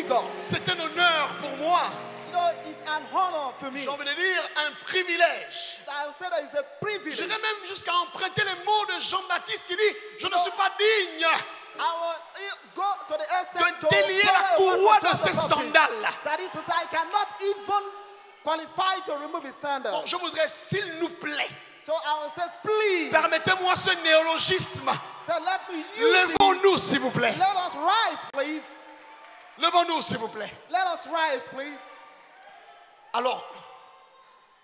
figure. C'est un honneur pour moi. You know, it's an honor for me. J'ai envie de dire un privilège. I would say that it's a privilege. J'irais même jusqu'à emprunter les mots de Jean-Baptiste qui dit « Je ne suis pas digne I will go to the extent de délier la courroie de ses sandales. » That is to say, I cannot even qualify to remove his sandals. Bon, je voudrais, s'il nous plaît, So I will say, please, permettez-moi ce néologisme. so let me use it. Levons-nous, s'il vous plaît. Let us rise, please. Levons-nous, s'il vous plaît. Let us rise, please. Alors,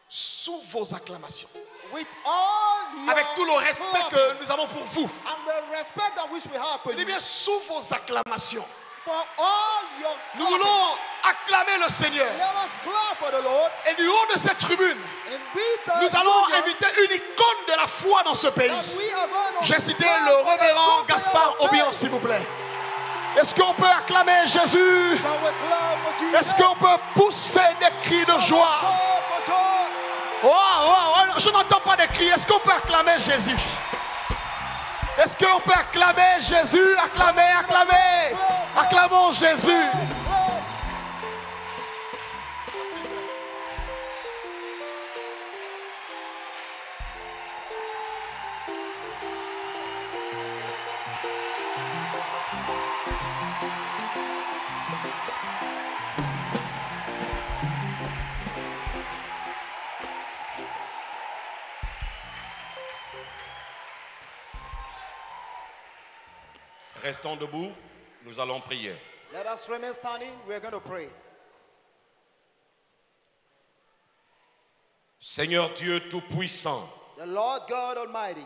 sous vos acclamations, With all your avec tout le respect clapping que nous avons pour vous, and the respect that which we have for je dis you, bien sous vos acclamations, for all your nous clapping, voulons acclamer le Seigneur. let us clap for the Lord. Et du haut de cette tribune, And with the nous allons union inviter une icône de la foi dans ce pays. that we are going to J'ai cité clap le for the révérend trumpet Gaspard of Obion, faith. s'il vous plaît. Est-ce qu'on peut acclamer Jésus? Shall we clap for Jesus? Est-ce qu'on peut pousser des cris de joie? Clap for joy. Oh, oh, oh, je n'entends pas de cris. Est-ce qu'on peut acclamer Jésus? Est-ce qu'on peut acclamer Jésus? Acclamer, acclamer. Acclamons Jésus. Clap. Restons debout, nous allons prier. Let us remain standing. We are going to pray. Seigneur Dieu Tout-Puissant, The Lord God Almighty,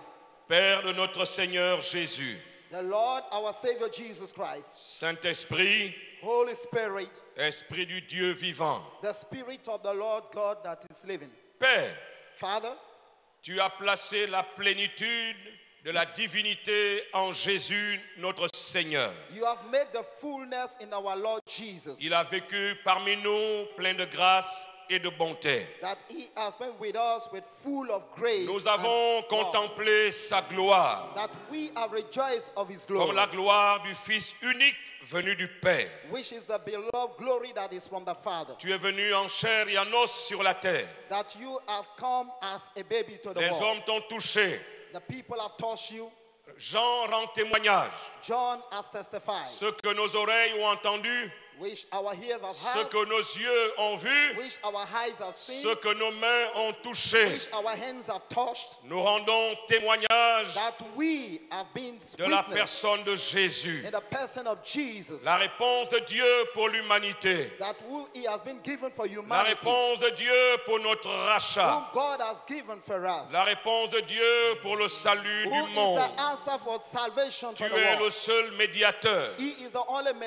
Père de notre Seigneur Jésus, the Lord our Savior Jesus Christ, Saint-Esprit, Holy Spirit, Esprit du Dieu vivant. the Spirit of the Lord God that is living. Père, Father, tu as placé la plénitude de la divinité en Jésus notre Seigneur. you have made the fullness in our Lord Jesus, Il a vécu parmi nous plein de grâce et de bonté. that He has been with us with full of grace. Nous and avons love, contemplé sa gloire that we have rejoiced of His comme glory, la gloire du Fils unique venu du Père. which is the beloved glory that is from the Father. Tu es venu en chair et en os sur la terre. That you have come as a baby to the Les world. hommes t'ont touché. The people have touched you. Jean rend témoignage. John has testified, Ce que nos oreilles ont entendu, which our ears have ce heard, que nos yeux ont vu, which our eyes have seen, ce que nos mains ont touché. which our hands have touched, Nous rendons témoignage that we have been de la witness personne de Jésus. in the person of Jesus, La réponse de Dieu pour l'humanité. that who He has been given for La humanity, réponse de Dieu pour notre whom rachat. God has given for us, La réponse de Dieu pour le salut who du is monde. the answer for salvation Tu for the es le world. seul médiateur He is the only entre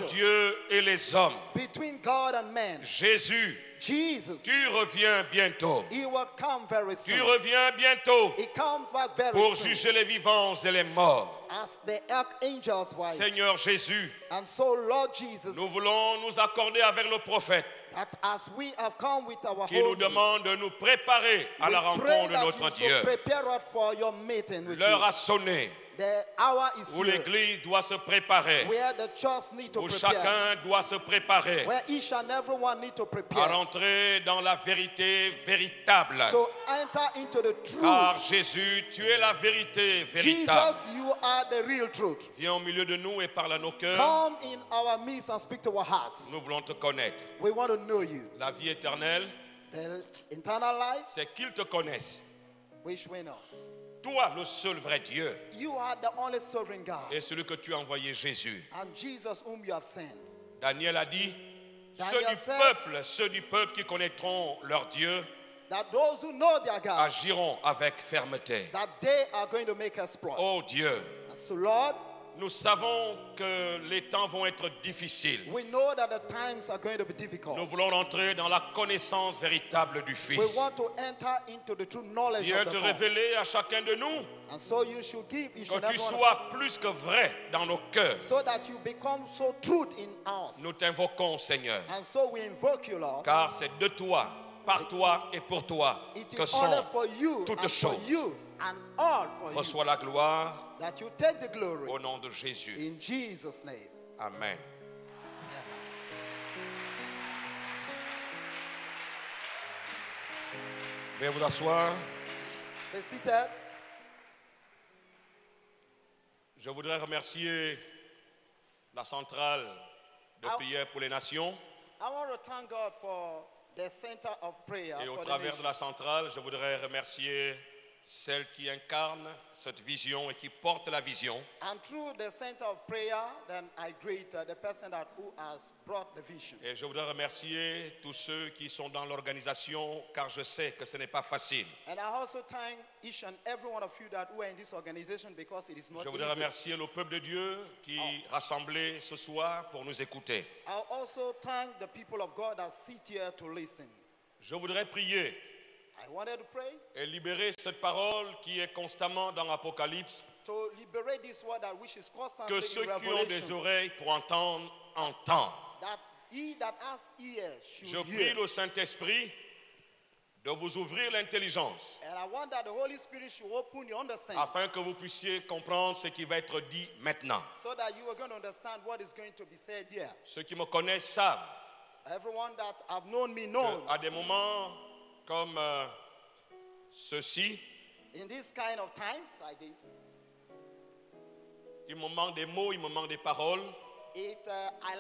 mediator Dieu et les hommes. between God and man. Jésus, Jesus, tu reviens bientôt. He will come very Tu soon. reviens bientôt He comes back very pour soon juger les vivants et les morts. as the archangel's wife. Seigneur Jésus, And so, Lord Jesus, nous voulons nous accorder avec le prophète that as we have come with our qui nous home, demande de nous préparer à la we pray rencontre de that notre you Dieu. should prepare us for your meeting with L'heure you. a sonné The hour is où here, l'Église doit se préparer, where the church need to où prepare, chacun doit se préparer where each and everyone need to à prepare rentrer dans la vérité véritable. to enter into the Car truth. Jésus, tu es la vérité véritable. Jesus, you are the real truth. Viens au milieu de nous et parle à nos cœurs. Come in our midst and speak to our hearts. Nous voulons te connaître. We want to know you. La vie éternelle, The eternal life, c'est qu'ils te connaissent. which we know. Toi, le seul vrai Dieu, You are the only sovereign God. et celui que tu as envoyé Jésus. And Jesus whom you have sent. Daniel a dit, Daniel ceux du peuple qui connaîtront leur Dieu That those who know their God, agiront avec fermeté. that they are going to make exploit. Oh Dieu, And so Lord, nous savons que les temps vont être difficiles. we know that the times are going to be difficult. Nous voulons entrer dans la connaissance véritable du We Fils. want to enter into the true knowledge Viens of te the Son. révéler à chacun de nous, And so you should give each que and tu every one of sois plus que vrai dans nos cœurs. us, so that you become so truth in us. Nous t'invoquons, Seigneur, And so we invoke you, Lord. car c'est de toi, par toi et pour toi It que is only sont for you toutes and for choses. you and all for you Reçois la gloire that you take the glory au nom de Jésus. in Jesus' name. Amen. Amen. Veuillez vous asseoir. Be seated. Je voudrais remercier la centrale de prière pour les nations. I want to thank God for the center of prayer. Et au For the travers de nation. la centrale, je voudrais remercier celle qui incarne cette vision et qui porte la vision. And through the center of prayer, then I greet the person who has brought the vision. Et je voudrais remercier tous ceux qui sont dans l'organisation, car je sais que ce n'est pas facile. And I also thank each and every one of you who are in this organization because it is not Je voudrais easy. remercier le peuple de Dieu qui est rassemblé ce soir pour nous écouter. I'll also thank the people of God that sit here to listen. Je voudrais prier I wanted to pray et libérer cette parole qui est constamment dans l'Apocalypse, to liberate this word that which is constantly que ceux in qui ont des Revelation, oreilles pour entendre, entendent. that he that has ears Je should prie hear. le Saint-Esprit de vous ouvrir l'intelligence And I want that the Holy Spirit should open your understanding afin que vous puissiez comprendre ce qui va être dit maintenant. so that you are going to understand what is going to be said here. Ceux qui me connaissent savent Everyone that have known me know qu'à des moments comme ceci, in this kind of times like this, il me manque des mots, il me manque des paroles. I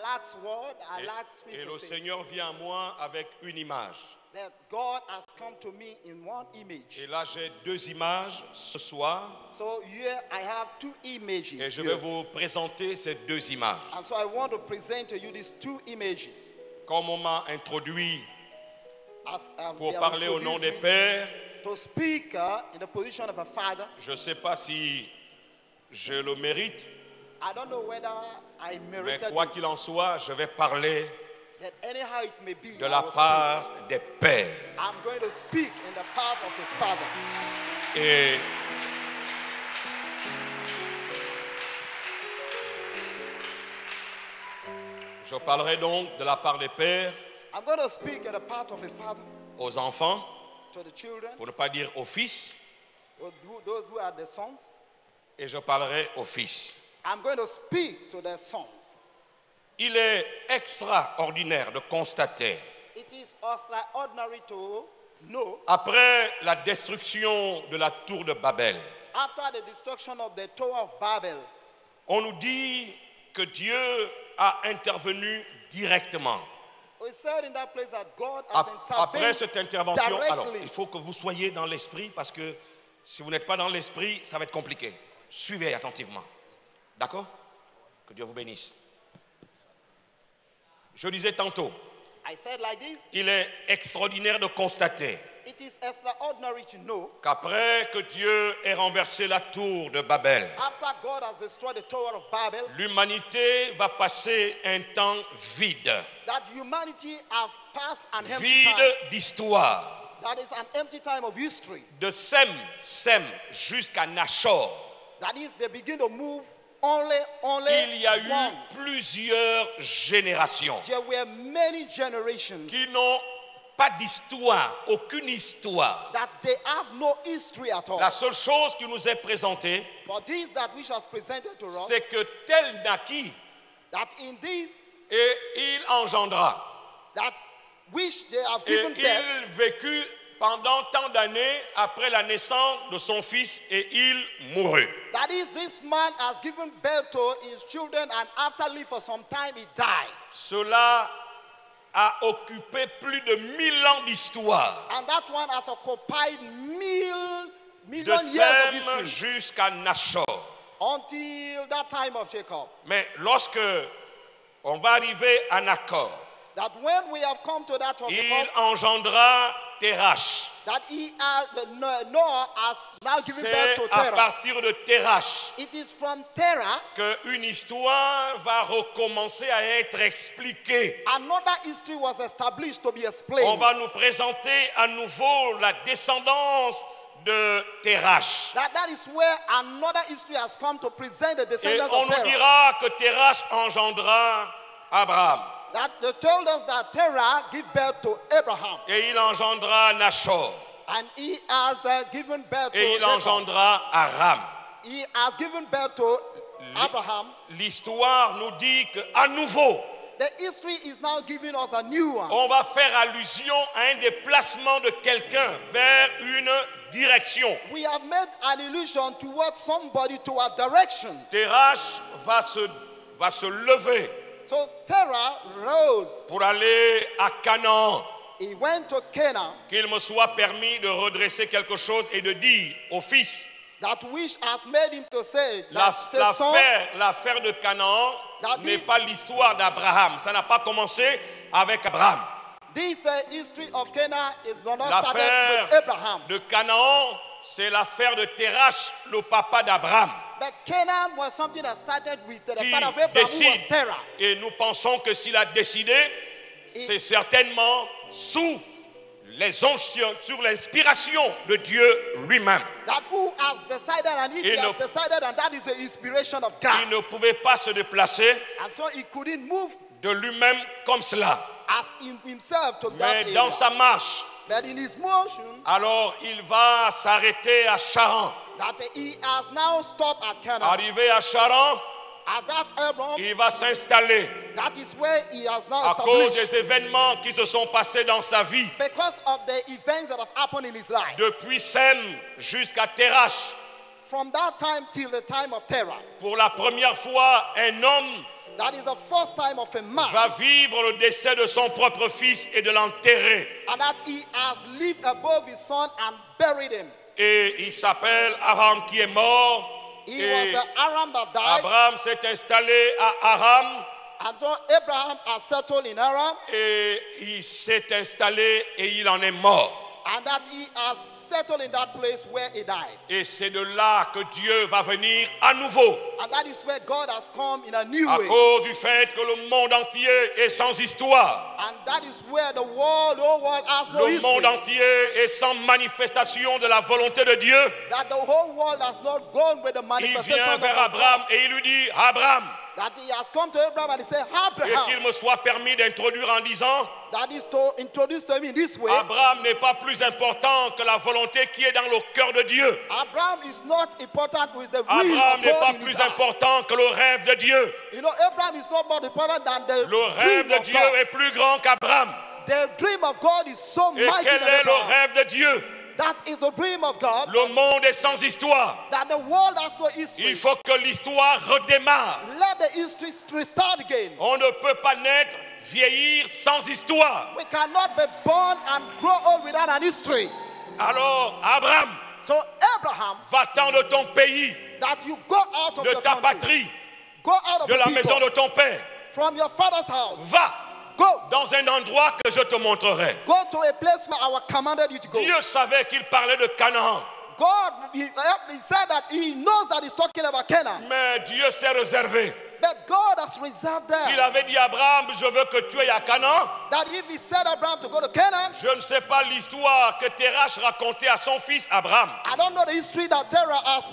lack word, I lack speech Et to le say. Seigneur vient à moi avec une image. That God has come to me in one image. Et là, j'ai deux images ce soir. So here I have two images. Et je here. vais vous présenter ces deux images. And so I want to present to you these two images. Comme on m'a introduit As pour they have parler au nom des introduced me pères, to speak in the position of a father. je ne sais pas si je le mérite, I don't know whether I mais merited quoi this, qu'il en soit, je vais parler that anyhow it may be, de I la will part des pères. speak. I'm going to speak in the part of a father. Et je parlerai donc de la part des pères I'm going to speak in the part of a father aux enfants, to the children, pour ne pas dire aux fils, those who are the sons. et je parlerai aux fils. I'm going to speak to the sons. Il est extraordinaire de constater, It is extraordinary to know après la destruction de la tour de Babel, after the destruction of the Tower of Babel, on nous dit que Dieu a intervenu directement. we said in that place that God has Après intervened cette intervention, alors directly. il faut que vous soyez dans l'esprit parce que si vous n'êtes pas dans l'esprit, ça va être compliqué. Suivez attentivement. D'accord? Que Dieu vous bénisse. Je disais tantôt, I said like this, il est extraordinaire de constater it is extraordinary to know qu'après que Dieu ait renversé la tour de Babel, after God has destroyed the Tower of Babel, l'humanité va passer un temps vide, that humanity have passed an empty vide time. d'histoire, That is an empty time of history. de Sem jusqu'à Nachor. That is, they begin to move only Il y a eu one. plusieurs générations There were many generations qui n'ont pas d'histoire, aucune histoire. that they have no history at all. La seule chose qui nous est présentée, For this that which was presented to us, c'est que tel naquit that in this, et il engendra. that which they have Et given birth, il vécut pendant tant d'années après la naissance de son fils et il mourut. that is, this man has given birth to his children, and after living for some time, he died. Cela a occupé plus de 1000 ans d'histoire, And that one has occupied de million years of Sem history jusqu'à Nachor. until that time of Jacob. Mais lorsque on va arriver à Nachor, That when we have come to that of il Jacob, engendra Terach. that Noah has now given birth C'est to à Terah. partir de Terach It is from Terah qu'une histoire va recommencer à être expliquée. another history was established to be On explained. va nous présenter à nouveau la descendance de Terach. That is where another history has come to present the Et descendants on of nous Terah. dira que Terach engendra Abraham. That they told us that Terah gave birth to Abraham, Et il engendra Nachor. and he has given birth to Et il Jacob. engendra Aram. He has given birth to Abraham. L'histoire nous dit qu'à nouveau, The history is now giving us a new one. on va faire allusion à un déplacement de quelqu'un vers une direction. We have made an illusion towards somebody, to a direction. Terach va se lever So Terah rose. pour aller à Canaan. He went to Canaan, Qu'il me soit permis de redresser quelque chose et de dire au fils, that which has made him to say that the son, l'affaire de Canaan That n'est is- pas l'histoire d'Abraham. Ça n'a pas commencé avec Abraham. this history of Canaan is not started with L'affaire Abraham. de Canaan, c'est l'affaire de Terach, le papa d'Abraham, But Canaan was something that started with the qui father of Abraham, who was décide. Terah. Et nous pensons que s'il a décidé, c'est certainement sous les onctions, sur l'inspiration de Dieu lui-même. That who has decided, and if he Il has ne- decided, and that is the inspiration of Il God. ne pouvait pas se déplacer And so he couldn't move de lui-même comme cela. as himself to that Mais dans area. sa marche, But in his motion, alors il va s'arrêter à Charan. that he has now stopped at Canaan. Arrivé à Charan, At that Abraham, il va s'installer that is where he has now à cause established. des événements qui se sont passés dans sa vie. Because of the events that have happened in his life. Depuis Sem jusqu'à Terach, From that time till the time of Terah. pour la première fois, un homme That is the first time of a man. va vivre le décès de son propre fils et de l'enterrer. And that he has lived above his son and buried him. Et il s'appelle Aram qui est mort. He Et was the Aram that died. Abraham s'est installé à Aram And so Abraham has settled in Aram. et il s'est installé et il en est mort. And that he has settled in that place where he died. Et c'est de là que Dieu va venir à nouveau. And that is where God has come in a new À way. cause du fait que le monde entier est sans histoire. And that is where the whole world has no Le monde history. entier est sans manifestation de la volonté de Dieu. That the whole world has not gone with the Il manifestation vient of vers God. Abraham et il lui dit, Abraham, That he has come to Abraham and he said, et qu'il Abraham, me soit permis d'introduire en disant, that is to introduce to him in this way. Abraham n'est pas plus important que la volonté qui est dans le cœur de Dieu. Abraham is not important with the will Abraham of n'est pas God in his plus heart. important que le rêve de Dieu. You know, Abraham is not more important than the Le rêve dream de of Dieu God. est plus grand qu'Abraham. The dream of God is so Et mighty quel than est le Abraham. rêve de Dieu? That is the dream of God. Le monde est sans histoire. That the world has no history. Il faut que l'histoire redémarre. Let the history restart again. On ne peut pas naître, vieillir sans histoire. We cannot be born and grow old without an history. Alors, Abraham, So Abraham, va-t'en de ton pays, that you go out of de your ta country, patrie, go out of de your la maison people, de ton père. from your father's house, Va go dans un endroit que je te montrerai. to a place where I was commanded you to go. Dieu savait qu'il parlait de Canaan, God, he said that he knows that he's talking about Canaan, mais Dieu s'est réservé. but God has reserved S'il there avait dit à Abraham, je veux que tu ailles à Canaan, that if he said Abraham to go to Canaan, je ne sais pas l'histoire que Terach racontait à son fils Abraham, I don't know the history that Terah has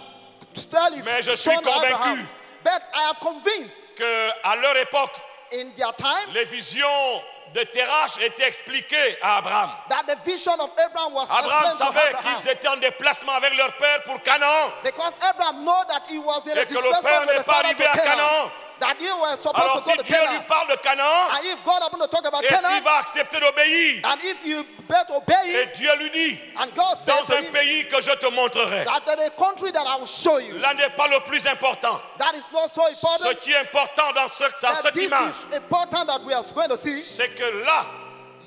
told his mais je suis son convaincu Abraham, but I am convinced qu'à leur époque, in their time les visions de Terach étaient expliquées à Abraham. that the vision of Abraham was Abraham explained to savait Abraham. qu'ils étaient en déplacement avec leur père pour Canaan. Because Abraham know that he was in a Et que le père displacement with n'est the pas father arrivé to à Canaan. Canaan. That you were supposed Alors to si go to Dieu lui Canaan. parle de Canaan, And if God happened to talk about est-ce qu'il Canaan, va accepter d'obéir? and if you better obey Et him, Dieu lui dit, and God said dans to un him, pays que je te montrerai. that there is a country that I will show you. Là n'est pas le plus important. That is not so Ce important. qui est important dans That cette this image, is important that we are going to see. c'est que là,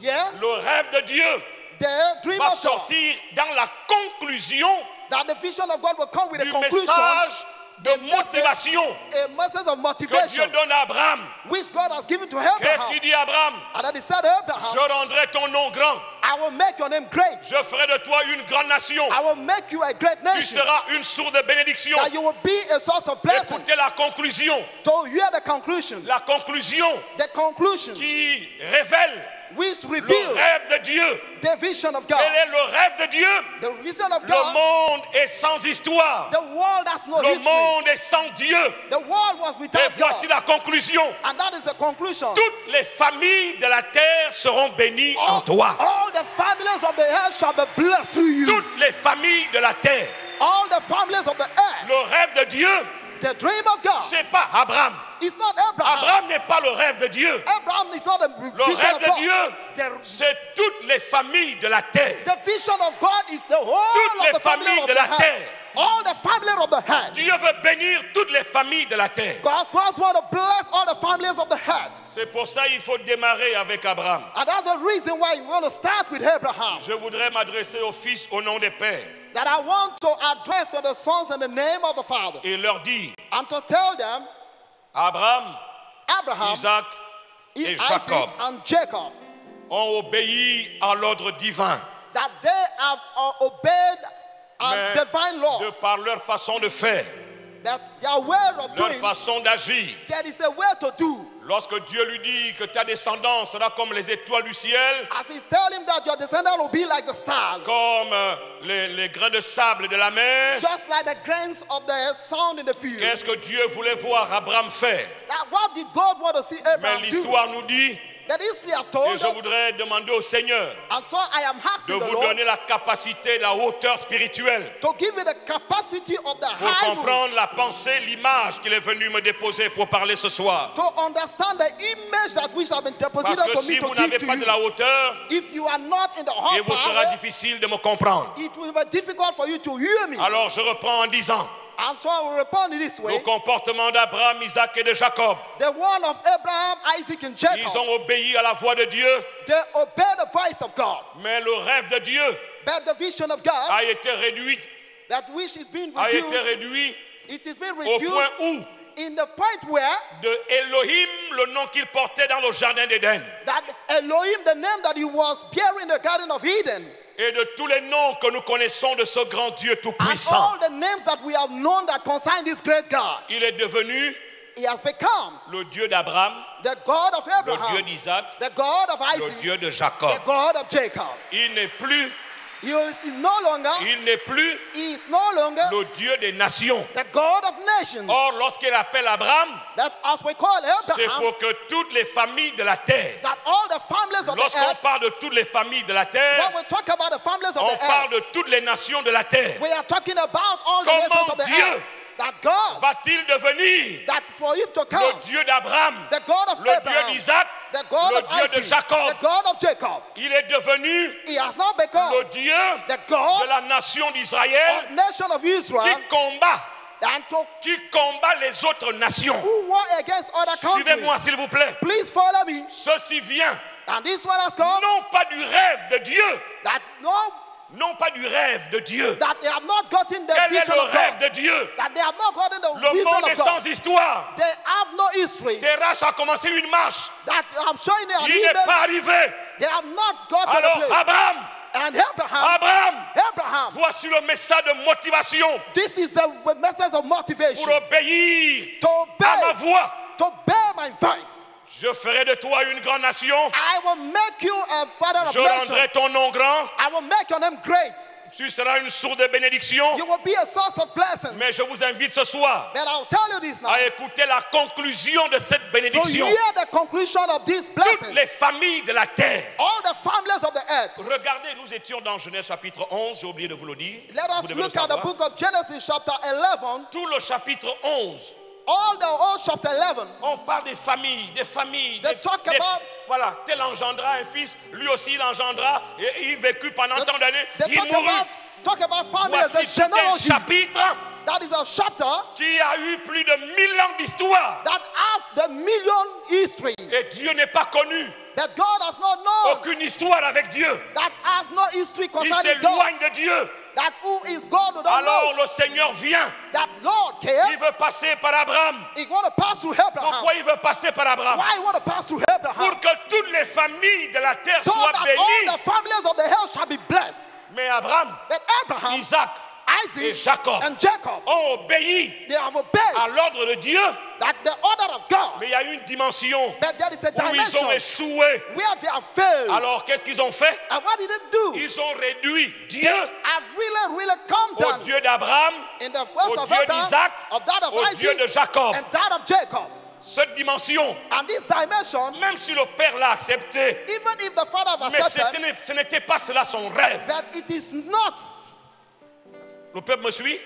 Yeah, le rêve de Dieu the dream va of God. sortir dans la conclusion That the vision of God will come with a du conclusion, message de a message- motivation a message of que Dieu motivation, donne à Abraham. which God has given to Qu'est-ce Abraham. qu'il dit à Abraham? And then he said, Abraham, Je rendrai ton nom grand. I will make your name great. Je ferai de toi une grande nation. I will make you a great Tu nation. seras une source de bénédiction. That you will be a source of blessing. Écoutez la conclusion. So hear the conclusion. La conclusion The conclusion qui révèle which le reveals rêve de Dieu. the vision of Quel God. est le rêve de Dieu? The vision of Le God. monde est sans histoire. The world has no Le history. monde est sans Dieu. The world was Et without voici God. la conclusion. And that is the conclusion. Toutes les familles de la terre seront bénies en toi. All the families of the earth shall be blessed through you. Toutes les familles de la terre. All the families of the earth. Le rêve de Dieu, The dream of God. C'est pas Abraham. It's not Abraham. Abraham n'est pas le rêve de Dieu. Abraham is not a Le vision rêve of de God. Dieu, c'est toutes les familles de la terre. The vision of God is the whole Toutes of les the family familles of de the la head. terre. All the family of the head. Dieu veut bénir toutes les familles de la terre. God wants to bless all the families of the head. C'est pour ça qu'il faut démarrer avec Abraham. And that's the reason why you want to start with Abraham. Je voudrais m'adresser aux fils au nom des pères That I want to address to the sons in the name of the Father. et leur dire, And to tell them, Abraham, Abraham, Isaac et Isaac Jacob and Jacob, ont obéi à l'ordre divin. that they have obeyed a Mais divine law. de par leur façon de faire, That their way of leur doing, façon d'agir. there is a way to do. Lorsque Dieu lui dit que ta descendance sera comme les étoiles du ciel, As he's telling him that your descendant will be like the stars, comme les grains de sable de la mer, just like the grains of the sand in the field. qu'est-ce que Dieu voulait voir Abraham faire? That what did God want to see Mais Abraham do? l'histoire nous dit, That history have et told je us, voudrais demander au Seigneur and so I am de asking the vous Lord donner la capacité, la hauteur spirituelle to give me the capacity of the pour high room comprendre la pensée, l'image qu'il est venu me déposer pour parler ce soir. to understand the image that which have been deposited Parce que to si me vous to n'avez give pas to de la you. hauteur, If you are not in the il hot vous sera power, difficile de me comprendre. it will be difficult for you to hear me. Alors je reprends en disant, And so I will respond in this le way. comportement d'Abraham, Isaac et de Jacob, The one of Abraham, Isaac, and ils Jacob, ont obéi à la voix de Dieu, they obey the voice of God. mais le rêve de Dieu But the vision of God, a été réduit, that which is being a été revealed, réduit it is being au revealed point où in the point where de Elohim, le nom qu'il portait dans le jardin d'Éden, that Elohim, the name that he was bearing in the Garden of Eden, et de tous les noms que nous connaissons de ce grand Dieu and tout-puissant, all the names that we have known that concern this great God, il est devenu he has become le Dieu d'Abraham, the God of le Dieu Abraham, d'Isaac, the God of le Isaac, Dieu de the Jacob. God of Jacob. Il n'est plus, He is no longer, he is no longer le Dieu des nations. the God of nations. Or, lorsqu'il appelle Abraham, That as we call c'est Abraham, pour que toutes les familles de la terre, that all the families of the lorsqu'on earth, parle de toutes les familles de la terre, when we talk about the families of on the parle earth, de toutes les nations de la terre. we are talking about all the nations Comment of the Dieu earth. That God, va-t-il devenir that for him to le come, Dieu d'Abraham, the God of le Dieu Abraham, d'Isaac, the God le of Dieu de Isaac, Jacob? the God of Jacob? Il est devenu He has now become le Dieu the de God la nation d'Israël of nation of Israel, qui combat les autres nations. who war against other countries. Suivez-moi s'il vous plaît. Please follow me. Ceci vient And this one has come non pas du rêve de Dieu, that non pas du rêve de Dieu. that they have not gotten the Quel est vision le of rêve God. de Dieu? That they have not gotten the Le vision monde of est God. sans histoire. They have no history. Terach a commencé une marche. That I'm showing you an Il n'est email. pas arrivé. They have not got to Alors the place. Abraham, And Abraham, voici le message de motivation this is the message of motivation. pour obéir To à ma obey, voix. to bear my voice. Je ferai de toi une grande nation. I will make you a father of Je rendrai nations. ton nom grand. I will make your name great. Tu seras une source de bénédiction. You will be a source of blessing. Mais je vous invite ce soir But I'll tell you this now. à écouter la conclusion de cette To bénédiction. hear the conclusion of this Toutes blessing. les familles de la terre. All the families of the earth. Regardez, nous étions dans Genèse chapitre 11, j'ai oublié de vous le dire. Let Vous us devez le look at the savoir. book of Genesis chapter 11. Tout le chapitre 11, All the whole chapter 11. on parle des familles, They talk about- voilà, tel engendra un fils, lui aussi il engendra, et il vécut pendant tant d'années, They il mourut. talk about families, Voici the tout un genealogy. chapitre That is a chapter qui a eu plus de 1000 ans d'histoire. that has the million history. Et Dieu n'est pas connu. That God has not known. Aucune histoire avec Dieu. That has no history Il concerning God. s'éloigne de Dieu. That who is God who don't Alors know. le Seigneur vient. That Lord Il came. veut passer par Abraham. He want to pass through Abraham. Pourquoi il veut passer par Abraham? Why he want to pass through Pour Abraham? que toutes les familles de la terre So soient that all bénies. the families of the hell shall be blessed. Mais Abraham, But Abraham, Isaac et Isaac, Jacob and Jacob, ont obéi they have obeyed à l'ordre de Dieu. that the order of God. Mais il y a une dimension But there is a où ils ont dimension échoué. where they have failed. Alors qu'est-ce qu'ils ont fait? And what did they do? Ils ont réduit Dieu Have really come au down Dieu d'Abraham, in the first au of Dieu Abraham, d'Isaac, of that of au Dieu de Isaac, Jacob. and that of Jacob. Cette dimension, And this dimension, même si le Père l'a accepté, even if the father have mais accepted, ce n'était pas cela son rêve. that it is not. Le peuple me suit?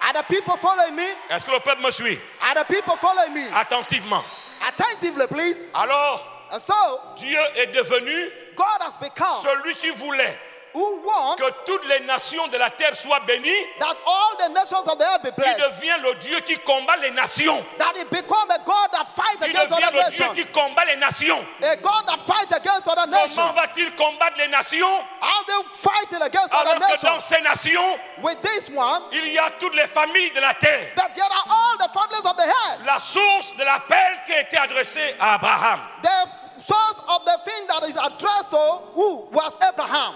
Are the people following me? Est-ce que le peuple me suit? Are the people following me? Attentivement. Attentively, please. Alors, And so, Dieu est devenu God has become celui qui voulait who want que toutes les nations de la terre soient bénies. that all the nations of the earth be Il blessed. devient le Dieu qui combat les nations. That it become a God that fights Il against devient other le Dieu nations. qui combat les nations. A God that fights against other Comment nations. va-t-il combattre les nations How they fighting against other alors que dans nations? ces nations, With this one, il y a toutes les familles de la terre? that there are all the families of the earth. La source de l'appel qui a été adressé à Abraham. The source of the thing that is addressed to who was Abraham.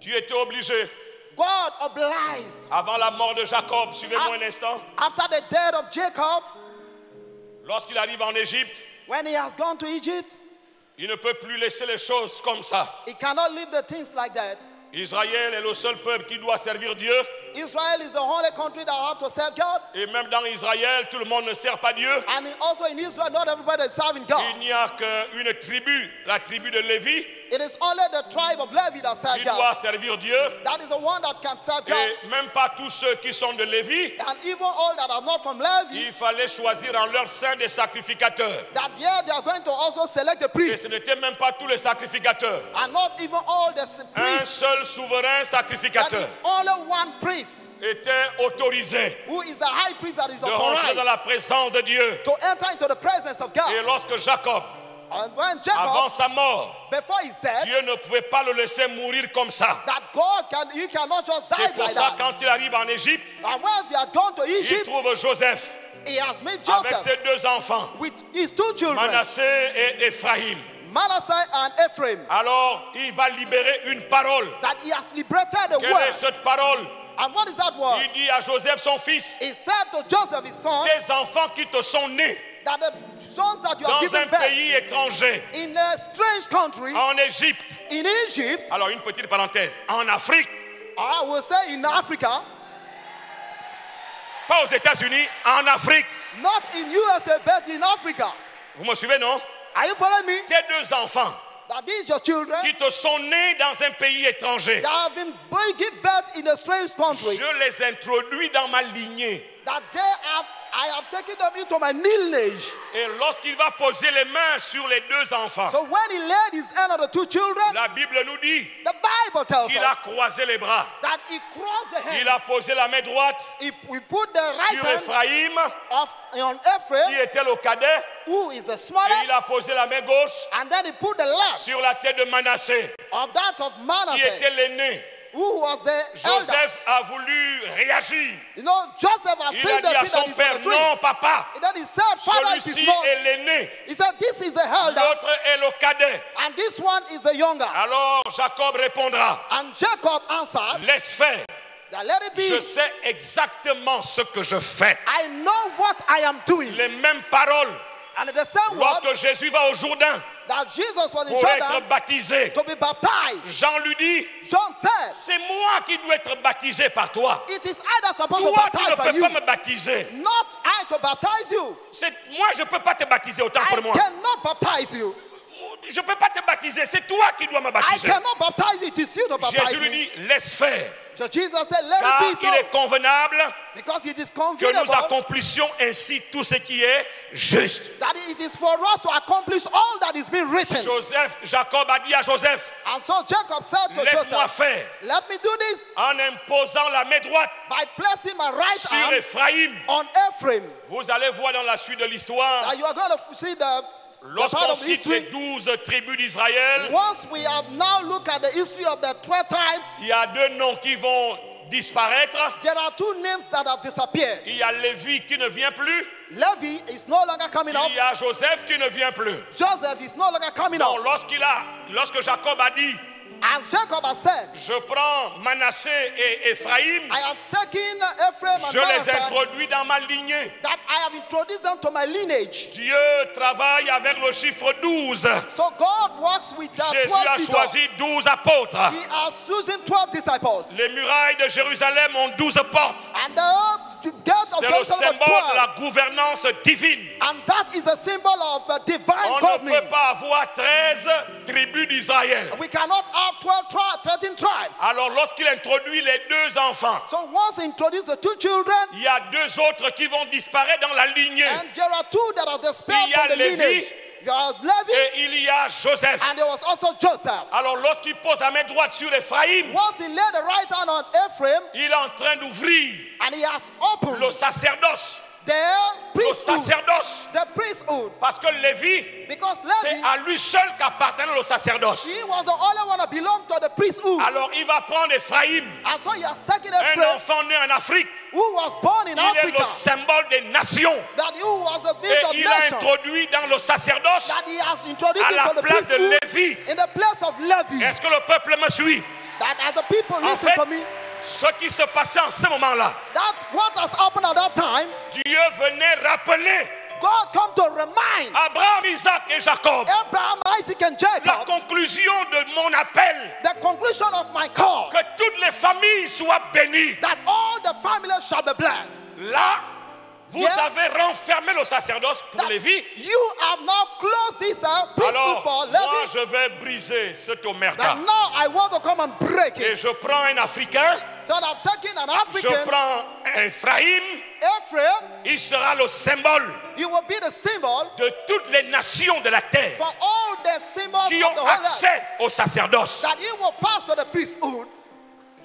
Dieu était obligé, God obliged avant la mort de Jacob, suivez-moi un instant, after the death of Jacob, lorsqu'il arrive en Égypte, when he has gone to Egypt, il ne peut plus laisser les choses comme ça. he cannot leave the things like that. Israël est le seul peuple qui doit servir Dieu. Israel is the only country that have to serve God. Et même dans Israël, tout le monde ne sert pas Dieu. And also in Israel, not everybody is serving God. Il n'y a qu'une tribu, la tribu de Lévi, It is only the tribe of Levi that serves qui God. doit servir Dieu. That is the one that can serve God. Et même pas tous ceux qui sont de Lévi, And even all that are not from Levi, il fallait choisir en leur sein des sacrificateurs. that there they are going to also select the Et priests. ce n'étaient même pas tous les sacrificateurs. And not even all the Un priests. seul souverain That sacrificateur is only one priest était autorisé who is the high priest that is de rentrer authorized dans la présence de Dieu. to enter into the presence of God. Et lorsque Jacob, And when avant Jacob, sa mort, before his death, Dieu ne pouvait pas le laisser mourir comme ça. that God can, he cannot just die C'est pour like ça that. quand il arrive en Égypte, And once he had gone to il Egypt, trouve Joseph he has met avec Joseph ses deux enfants, with his two children, Manassé et Ephraim. Manasseh and Ephraim, Alors, il va libérer une parole. that he has liberated the Quelle est word. cette parole? And what is that word? Il dit à Joseph, son fils, He said to Joseph, his son, tes enfants qui te sont nés that the sons that you have dans given un birth pays étranger, in a strange country, en Égypte. in Egypt, Alors, une petite parenthèse. En Afrique, I will say in Africa, pas aux États-Unis, en Afrique. not in USA, but in Africa. Vous me suivez, non? Are you following me? Tes deux enfants That these your children qui te sont nés dans un pays étranger, that have been given birth in a strange country, je les introduis dans ma lignée. that I have taken them into my lineage. Et lorsqu'il va poser les mains sur les deux enfants, So when he laid his hand on the two children, la Bible nous dit the Bible tells qu'il us a croisé les bras. that he crossed the Il hand. a posé la main droite We put the right sur hand Ephraim, on qui Ephraim, était le cadet, who is the et il smallest, a posé la main gauche and then he put the left sur la tête de Manassé, of that of qui Manasseh, était l'aîné. who was the elder. Joseph a voulu réagir. You know, Joseph had Il seen a the dit à thing son that is père, on the tree. non papa, And then he said, Father, it is celui-ci not. est l'aîné, He said, this is the elder, l'autre est le cadet. and this one is the younger. Alors Jacob répondra, And Jacob answered, laisse faire, that let it be. je sais exactement ce que je fais. I know what I am doing. Les mêmes paroles, And the same word lorsque Jésus va au Jourdain that Jesus was in pour être Jordan baptisé, to be baptized, Jean lui dit, John said, c'est moi qui dois être baptisé par toi. it is I that's supposed to Toi, tu ne baptize by peux pas you, me baptiser. not I to baptize you. Moi, je ne peux pas te baptiser, autant I pour moi. cannot baptize you. Je ne peux pas te baptiser, c'est toi qui dois me I baptiser. cannot baptize you. It is you to baptize Jésus lui me. dit, laisse faire, So Jesus said, let car it be il so. est convenable Because it is que nous convenable accomplissions ainsi tout ce qui est juste. that it is for us to accomplish all that is being written. Jacob a dit à Joseph, And so Jacob said to laisse-moi Joseph, faire, let me do this en imposant la main droite by placing my right sur arm Ephraim. on Ephraim. Vous allez voir dans la suite de l'histoire, Now you are going to see the part lorsqu'on of cite les history. 12 tribus d'Israël, Once we have now looked at the history of the 12 tribes, il y a deux noms qui vont disparaître. there are two names that have disappeared. Il y a Lévi qui ne vient plus. Levi is no longer coming up. Il y a Joseph qui ne vient plus. Joseph is no longer coming Donc up. lorsque Jacob a dit, As Jacob has said, je prends Manassé et Ephraim, I have taken Ephraim and je les Manasseh, introduis dans ma lignée. that I have introduced them to my lineage. Dieu travaille avec le chiffre 12. So God works with the Jésus 12 a figure. choisi 12 apôtres. He has chosen 12 disciples. Les murailles de Jérusalem ont 12 portes. And the gate of C'est le Jerusalem symbole was de la gouvernance divine. and that is a symbol of divine On ne governing. peut pas avoir 13 tribus d'Israël. We cannot have 13 tribes. Alors lorsqu'il introduit les deux enfants, So once he introduced the two children, il y a deux autres qui vont disparaître dans la lignée. and there are two that are dispersed Il y a from the Lévi lineage. There are Levi, et il y a Joseph. and there was also Joseph. Alors lorsqu'il pose la main droite sur Ephraïm, Once he laid the right hand on Ephraim, il est en train d'ouvrir and he has opened le sacerdoce. the Le priesthood. sacerdoce. The priesthood. Parce que Lévi, Because c'est Levi, à lui seul qu'appartenait le sacerdoce. he was the only one that belonged to the priesthood. Alors il va prendre Ephraïm, And so he has taken un Ephraim, enfant né en Afrique. who was born in Il est le Africa, symbole des nations. that who was a Et bit of il a nation, introduit dans le sacerdoce that he has introduced à la into the place de priesthood Lévi. in the place of Levi. Est-ce que le peuple me suit? That as the people En listen fait, to me, ce qui se passait en ce moment-là, that what has happened at that time, Dieu venait rappeler God come to remind Abraham, Isaac et Jacob Abraham, Isaac, and la Jacob conclusion de mon appel, the conclusion of my call, que toutes les familles soient bénies. that all the families shall be blessed. Là, vous Yeah. avez renfermé le sacerdoce pour That Lévi. you have now closed this priesthood Alors, for moi, Levi. je vais briser cette omerta. That now I want to come and break Et it. je prends un Africain, So I've taken an je African, prends Ephraïm, Ephraim, il sera le symbole he will be the symbol de toutes les nations de la terre for all the symbols qui of the ont whole earth. accès au sacerdoce. That he will pass to the priesthood.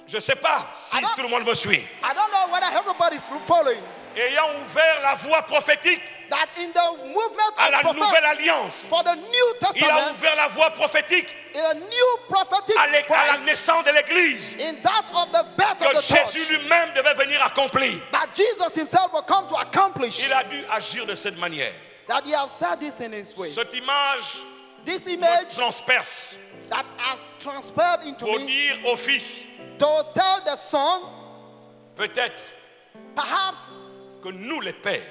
Je ne sais pas si Alors- tout le monde me suit. I don't know whether everybody's following. Ayant ouvert la voie prophétique That in the movement à la of nouvelle prophet alliance, for the New il a Testament, ouvert la voie prophétique in a new prophetic à la voice, naissance de l'Église in that of the birth que of the Jésus church, lui-même devait venir accomplir. that Jesus himself will come to accomplish. Il a dû agir de cette manière. That he has said this in his way. Cette image This me image transperce that has transferred into pour me dire au Fils, to tell the Son, peut-être perhaps que nous les pères,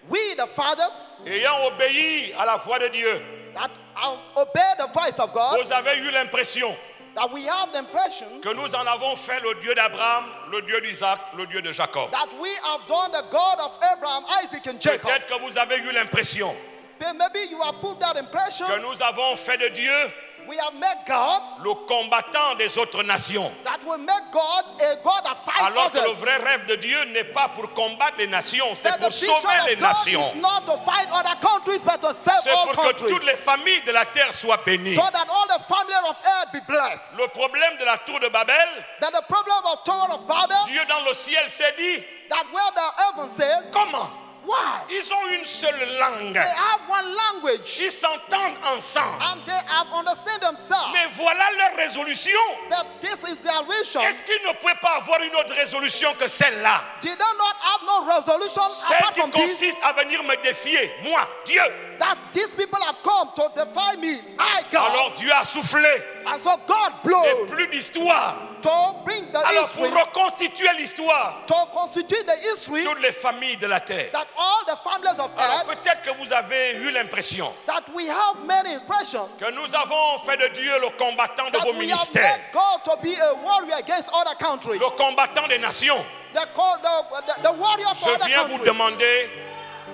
we the fathers ayant obéi à la voix de Dieu, that have obeyed the voice of God, vous avez eu l'impression that we have the impression que nous en avons fait le Dieu d'Abraham, le Dieu d'Isaac, le Dieu de Jacob. that we have done the God of Abraham, Isaac, and Jacob. Peut-être que vous avez eu l'impression Maybe you have put that impression. que nous avons fait de Dieu We have made God le combattant des autres nations. that will make God a God that fights Alors que le others. vrai rêve de Dieu n'est pas pour combattre les nations, c'est That the pour vision sauver les of God nations. is not to fight other countries, but to save C'est all pour que countries. toutes les familles de la terre soient bénies. So that all the family of earth be blessed. Le problème de la tour de Babel, That the problem of Tower of Babel, Dieu dans le ciel s'est dit, that where the heaven says, comment? why? Ils ont une seule langue. They have one language Ils s'entendent ensemble. and they have understand themselves. Mais voilà leur résolution. That this is their vision. Est-ce qu'ils ne pouvaient pas avoir une autre résolution que celle-là? Did they not have no resolution Celle apart qui from this? consiste à venir me défier, moi, Dieu. That these people have come to defy me, I God. Alors Dieu a soufflé. And so God Et blew plus d'histoire. to bring the Alors pour history, reconstituer l'histoire, to constitute the history toutes les familles de la terre. that all the families of Alors earth, peut-être que vous avez eu l'impression that we have many impressions que nous avons fait de Dieu le combattant de that vos we have ministères, made God to be a warrior against other countries. le combattant des nations. The warrior for Je other viens vous countries. demander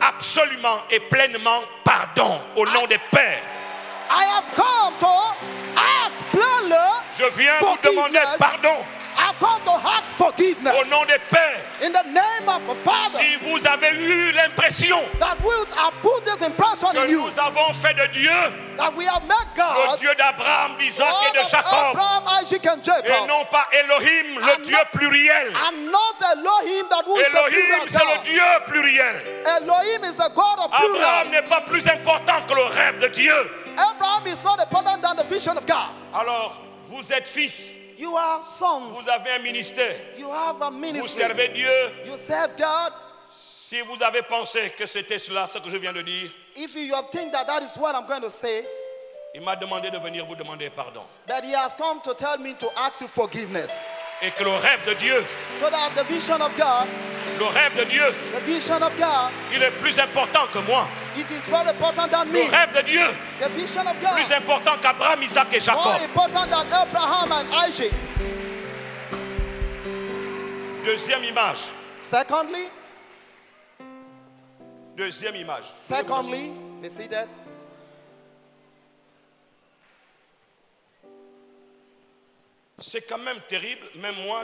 absolument et pleinement pardon au nom des pères. I have come to ask plainly Je viens vous demander forgiveness. pardon I've come to ask forgiveness au nom des pères. in the name of the Father. Si vous avez eu l'impression That we have put this impression que in you, nous avons fait de Dieu that we have met le God, Dieu d'Abraham, d'Isaac et God de of Jacob, Abraham, Isaac, and et Jacob, non pas Elohim, le And Dieu not- pluriel. and not Elohim that who is the Elohim, plural c'est le God. Dieu pluriel. Elohim is a God of Abraham plural. n'est pas plus important que le rêve de Dieu. Abraham is not important than the vision of God. Alors, vous êtes fils, You are sons. vous avez un ministère, You have a vous ministry. servez Dieu. You serve God. Si vous avez pensé que c'était cela, ce que je viens de dire, If you have think that that is what I'm going to say, il m'a demandé de venir vous demander pardon. that he has come to tell me to ask you forgiveness. Et que le rêve de Dieu, So that the vision of God, le rêve de Dieu, the vision of God, il est plus important que moi. it is more important than Le me. rêve de Dieu, The vision of plus God, important qu'Abraham, Isaac et more Jacob. important than Abraham and Isaac. Deuxième image, Secondly, Deuxième image. Secondly, be seated. C'est quand même terrible. Même moi,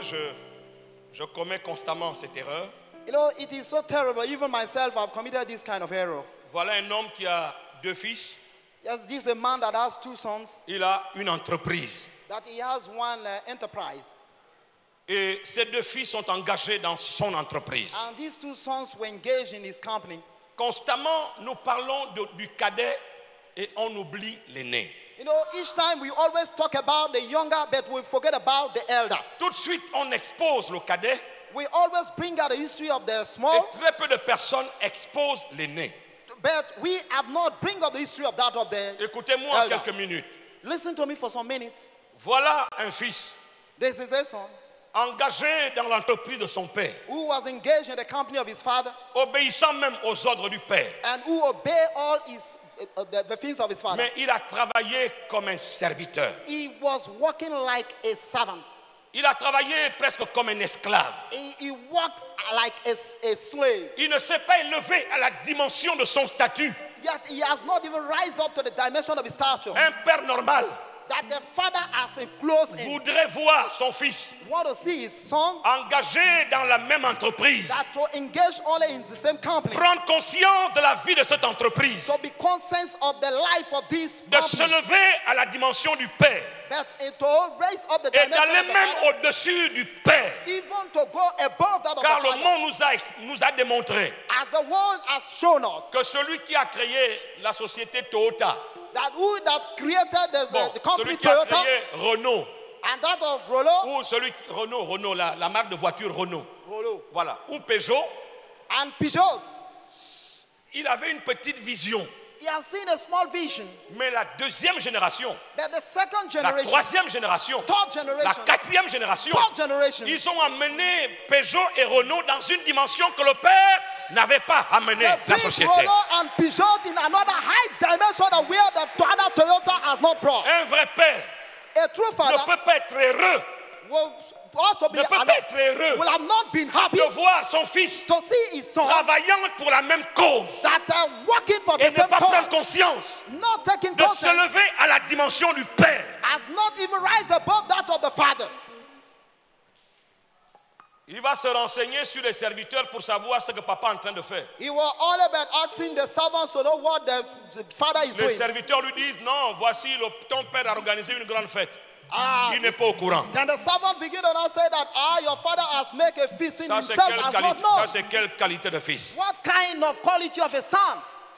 je commets constamment cette erreur. You know, it is so terrible. Even myself, I've committed this kind of error. Voilà un homme qui a 2 fils. Yes, this is a man that has 2 sons, Il a une entreprise. that he has one enterprise. Et ces 2 fils sont engagés dans son entreprise. And these 2 sons were engaged in his company. Constamment, nous parlons du cadet et on oublie l'aîné. You know, each time we always talk about the younger, but we forget about the elder. Tout de suite, on expose le cadet We always bring out the history of the et small, très peu de personnes exposent l'aîné. but we have not bring up the history of that of the Écoutez-moi elder. quelques minutes. Listen to me for some minutes. Voilà un fils This is a son engagé dans l'entreprise de son père, who was engaged in the company of his father obéissant même aux ordres du père. and who obey all his the things of his father. Mais il a travaillé comme un serviteur. He was working like a servant. Il a travaillé presque comme un esclave. He worked like a slave. Il ne s'est pas élevé à la dimension de son statut. Yet he has not even rise up to the dimension of his stature. Un père normal That the father has enclosed him. voudrait voir son fils Want to see his son engagé dans la même entreprise, that to engage only in the same company. prendre conscience de la vie de cette entreprise, To be conscious of the life of this de se company. lever à la dimension du père But to raise up the et dimension d'aller of the même father, au-dessus du père. even to go above that of Car the le father. monde nous a démontré As the world has shown us que celui qui a créé la société Toyota, that who that created bon, the company celui qui a Toyota créé Renault, and that of Rollo, ou celui Renault, la marque de voiture Renault, Rollo voilà, ou Peugeot, and Peugeot, il avait une petite vision. he has seen a small vision. Mais la deuxième génération, That the second la generation, troisième génération, third la generation, quatrième génération, fourth generation, ils ont amené Peugeot et Renault dans une dimension que le père n'avait pas amené the la big société. Rollo and Peugeot in another high dimension of where the other Toyota has not brought. Un vrai père A true ne father peut pas être heureux, will also be ne peut pas être heureux will have not been happy de voir son fils to see his son travaillant pour la même cause that are working for et the ne same pas cause, prendre conscience not taking de se conscience, lever à la dimension du père. has not even rise above that of the father. Il va se renseigner sur les serviteurs pour savoir ce que papa est en train de faire. He was all about asking the servants to know what the father is Les doing. serviteurs lui disent non, voici ton père a organisé une grande fête. Ah, Il n'est pas au courant. then the servant begin to now say that your father has made a feast in Ça c'est himself has not known. quelle qualité de fils. What kind of quality of a son?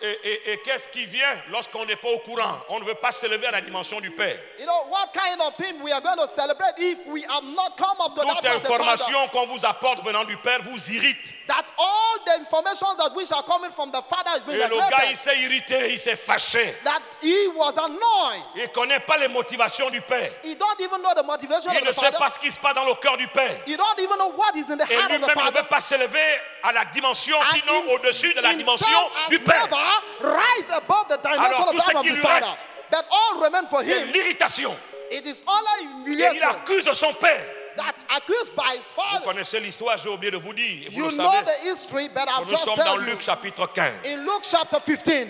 Et qu'est-ce qui vient lorsqu'on n'est pas au courant? On ne veut pas se lever à la dimension du père. You know, what kind of thing we are going to celebrate if we have not come up to Toute that as a father? information qu'on vous apporte venant du père vous irrite. That all the information that which are coming from the father is being Et le gars, il neglected. s'est irrité, il s'est fâché. That he was annoyed. Il ne connaît pas les motivations du père. He don't even know the motivation Il of ne the sait father. pas ce qui se passe dans le cœur du père. You don't even know what is in the Et heart of lui-même the ne father. veut pas se lever à la dimension, And sinon au-dessus de la dimension himself has du père. never rise above the dimension Alors, of tout that ce of qui the lui father. reste, But all remain for C'est him. l'irritation. It is only Et il humiliation accuse son père. that accused by his Vous father. connaissez l'histoire, j'ai oublié de vous dire. Vous You le know savez. the history, but I've Nous just sommes dans told you. Luc chapitre 15. In Luke chapter 15,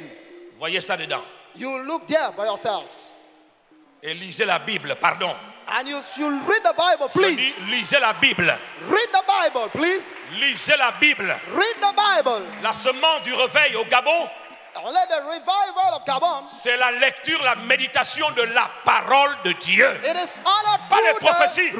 Voyez ça dedans. you look there by yourself. Et lisez la Bible, pardon. And you should read the Bible, Je please. dis, lisez la Bible. Read the Bible, please. Lisez la Bible. Read the Bible. La semence du réveil au Gabon, Only the revival of Gabon. c'est la lecture, la méditation de la parole de Dieu. It is only Pas les through prophéties. the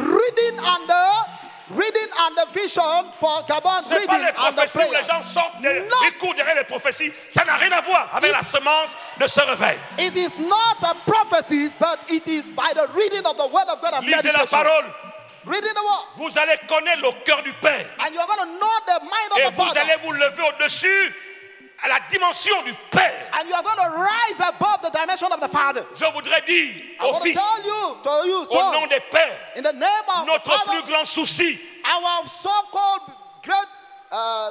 reading and the vision for Gabon, Ce n'est pas reading les and the prophéties où les prayer. gens sortent des Non. cours derrière les prophéties. Ça n'a rien à voir avec la semence de ce réveil. It is not the prophecies, but it is by the reading of the word of God and Lisez la meditation. parole. Reading the word. Vous allez connaître le cœur du Père. And you're going to know the mind Et of the vous Father. allez vous lever au-dessus à la dimension du Père. And you are going to rise above the dimension of the Father. Je voudrais dire I aux want to fils, tell you, au nom sons, des pères, in the name of the notre Father, plus grand souci, our so-called great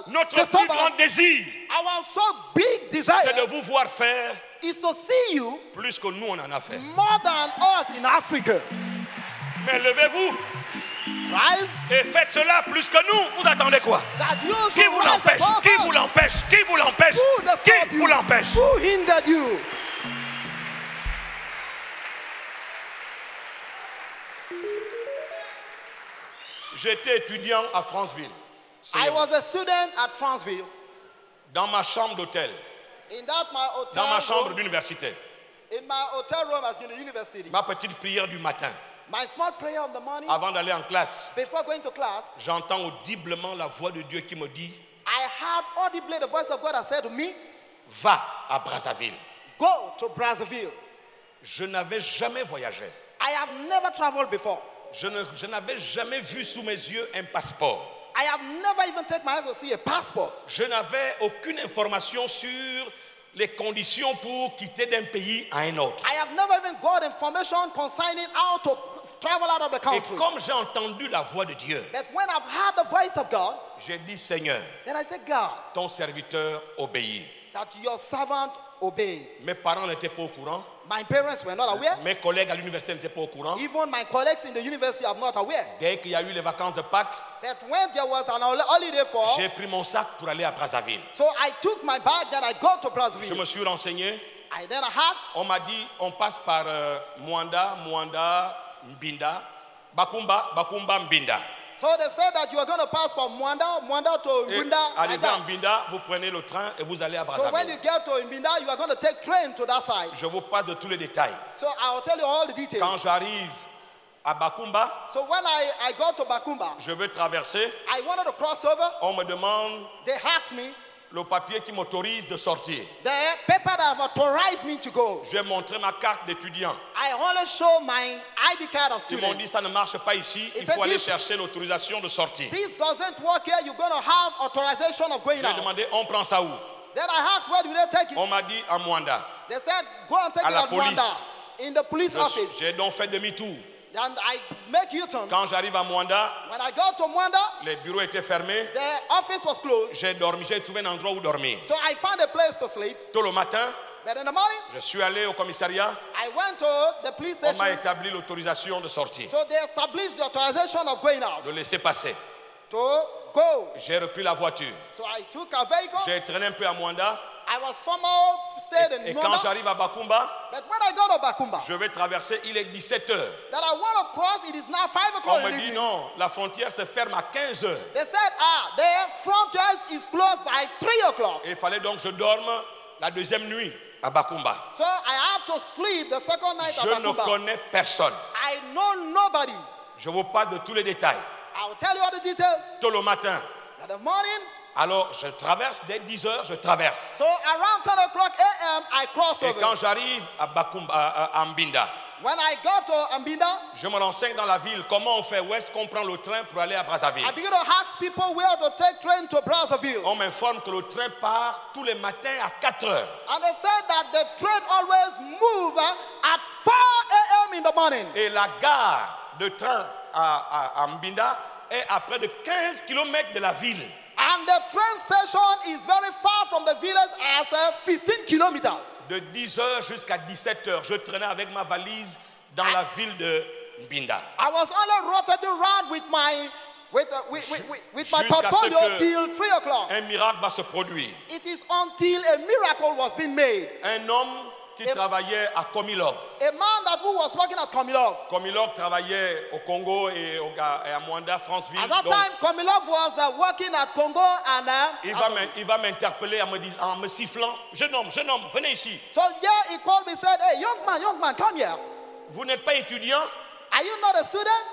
notre plus disturbance, grand désir, our so big c'est desire de vous voir faire is to see you plus que nous on en a fait. more than us in Africa. Mais levez-vous Rise. Et faites cela plus que nous. Vous attendez quoi? That you Qui should vous rise l'empêche? above Qui us. vous l'empêche? Qui vous l'empêche? Who does Qui stop vous you? l'empêche? Who hindered you? J'étais étudiant à Franceville. I was a student at Franceville. Dans ma chambre d'hôtel. In that my hotel Dans ma chambre room, d'université. in my hotel room at the university. Ma petite prière du matin. My small prayer in the morning, Avant d'aller en classe, before going to class, j'entends audiblement la voix de Dieu qui me dit, I heard audibly the voice of God that said to me, va à Brazzaville. go to Brazzaville. Je n'avais jamais voyagé. I have never traveled before. Je n'avais jamais vu sous mes yeux un passeport. I have never even taken my eyes to see a passport. Je n'avais aucune information sur les conditions pour quitter d'un pays à un autre. I have never even got information concerning how to travel out of the Et country. comme j'ai entendu la voix de Dieu, But when I've heard the voice of God, j'ai dit, Seigneur, then I said, God, ton serviteur obéit. that your servant obeyed. Mes parents n'étaient pas au courant. My parents were not aware. Mes collègues à l'université n'étaient pas au courant. Even my colleagues in the university are not aware. Dès qu'il y a eu les vacances de Pâques, But when there was an holiday fall, j'ai pris mon sac pour aller à Brazzaville. so I took my bag, then I go to Je Brazzaville. me suis renseigné. Then I asked, On m'a dit, on passe par Mwanda, Mbinda, Bakumba, Mbinda. so they said that you are going to pass from Mwanda to Et Mbinda. like arrivé à that. Mbinda, vous prenez le train et vous allez à So when you Brazzaville. get to Mbinda, you are going to take train to that side. Je vous passe de tous les détails. So I will tell you all the details. Quand j'arrive à Bakumba, So when I got to Bakumba, je veux traverser. I wanted to cross over. On me demande They asked me le papier qui m'autorise de sortir. the paper that authorized me to go. J'ai montré ma carte d'étudiant. I only show my ID card of Ils m'ont student. dit, ça ne marche pas ici, il said, faut aller this- chercher l'autorisation de sortir. This doesn't work here. You're going to have authorization of going J'ai out. demandé, on prend ça où? Then I asked, where do they take it? On m'a dit, à Mwanda. They said, go and take À it la at police. Rwanda, in the police office. J'ai donc fait demi-tour. And I make U-turn. Quand j'arrive à Mwanda, When I got to Mwanda, les bureaux étaient fermés. the office was closed. J'ai dormi, j'ai trouvé un endroit où dormir. So I found a place to sleep. Tôt le matin, But in the morning, je suis allé au commissariat. I went to the police On m'a station. établi l'autorisation de sortir, So they established the authorization of going out. de laisser passer. To go. J'ai repris la voiture. So I took a vehicle. J'ai traîné un peu à Mwanda. I was somehow stayed in Et quand Mwanda. j'arrive à Bakumba, But when I go to Bakumba, je vais traverser, il est 17 heures. that I want to cross, it is now 5 On o'clock me in the dit evening. non, la frontière se ferme à 15 heures. They said, the frontier is closed by 3 o'clock. Et il fallait donc que je dorme la deuxième nuit à Bakumba. So I have to sleep the second night at Je ne Bakumba. connais personne. I know nobody. Je vous parle de tous les détails. I will tell you all the details. Tôt le matin, In the morning, alors je traverse, dès 10 heures, je traverse. so around 10 o'clock a.m., I cross Et over. quand j'arrive à Bakumba, à Mbinda, When I got to Ambinda, je me renseigne dans la ville. Comment on fait? Où est-ce qu'on prend le train pour aller à Brazzaville? I begin to ask people where to take train to Brazzaville. On m'informe que le train part tous les matins à 4 heures. And they said that the train always move at 4 a.m. in the morning. Et la gare de train à Mbinda est à près de 15 km de la ville. And the train station is very far from the village as 15 kilometers. De 10 heures jusqu'à 17 heures, je traînais avec ma valise dans la ville de Mbinda. I was only rotating around with my Jusqu'à portfolio ce que till 3 o'clock. Un miracle va se produire. It is until a miracle was being made. Un homme qui travaillait à Komilog. A man who was working at Komilog. Komilog travaillait au Congo et à Mwanda, Franceville. At that Donc, time, Komilog was working at Congo and. il va m'interpeller en me sifflant. Jeune homme, venez ici. So yeah, he called me, said, "Hey, young man, come here. Vous n'êtes pas étudiant? Are you not a student?"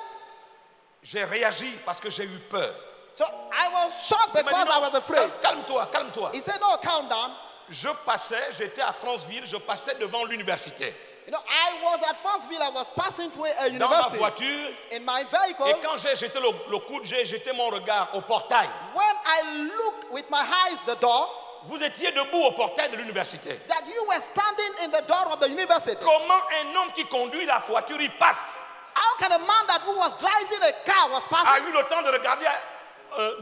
J'ai réagi parce que j'ai eu peur. So I was shocked Il m'a dit, because I non, was afraid. calme-toi. He said, "No, calm down." J'étais à Franceville, je passais devant l'université. You know, I was at Franceville. I was passing through a Dans ma university. voiture, In my vehicle, et quand j'ai jeté le coude, j'ai jeté mon regard au portail. when I looked with my eyes the door, Vous étiez debout au portail de l'université. that you were standing in the door of the university. Comment un homme qui conduit la voiture, il passe, How can a man who was driving a car was a passing, eu le temps de regarder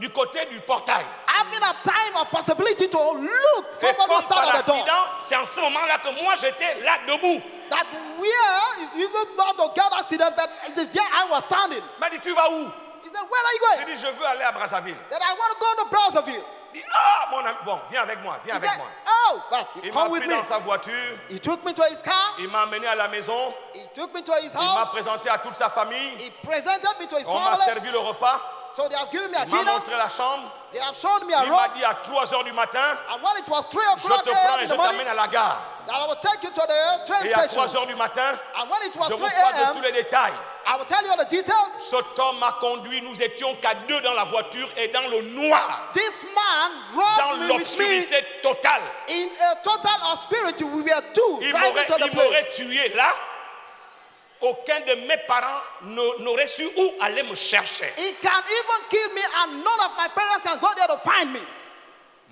du côté du portail? having a time or possibility to look C'est somebody was comme par standing at the door? accident, c'est en ce moment-là que moi j'étais là debout. That where is even about to get accident, but it is there I was standing. Il m'a dit, tu vas où? He said, said, where are you J'ai going? dit, je veux aller à Brazzaville. That I want to go to Brazzaville. Il dit, ah, mon ami, bon, viens avec moi, viens He avec said, moi. oh, well, Il m'a come with pris me. dans sa voiture, He took me to his car. il m'a amené à la maison, He took me to his il m'a house. présenté à toute sa famille, He presented me to his on m'a family. servi le repas, So they have given me a il m'a dinner. montré la chambre, They have showed me a il m'a room. dit à 3 heures du matin, And when it was 3 je o'clock te prends a.m. et in je the morning, t'amène à la gare. that I will take you to the train Et à 3 station. heures du matin, And when it was je 3 vous parle de tous a.m., les détails. I will tell you all the details. Cet homme m'a conduit, nous étions qu'à 2 dans la voiture et dans le noir, This man dans drove me with me l'obscurité totale. in a total obscurity. We were two Il driving to the place. m'aurait tué là. Aucun de mes parents n'aurait su où aller me chercher. He can even kill me and none of my parents can go there to find me.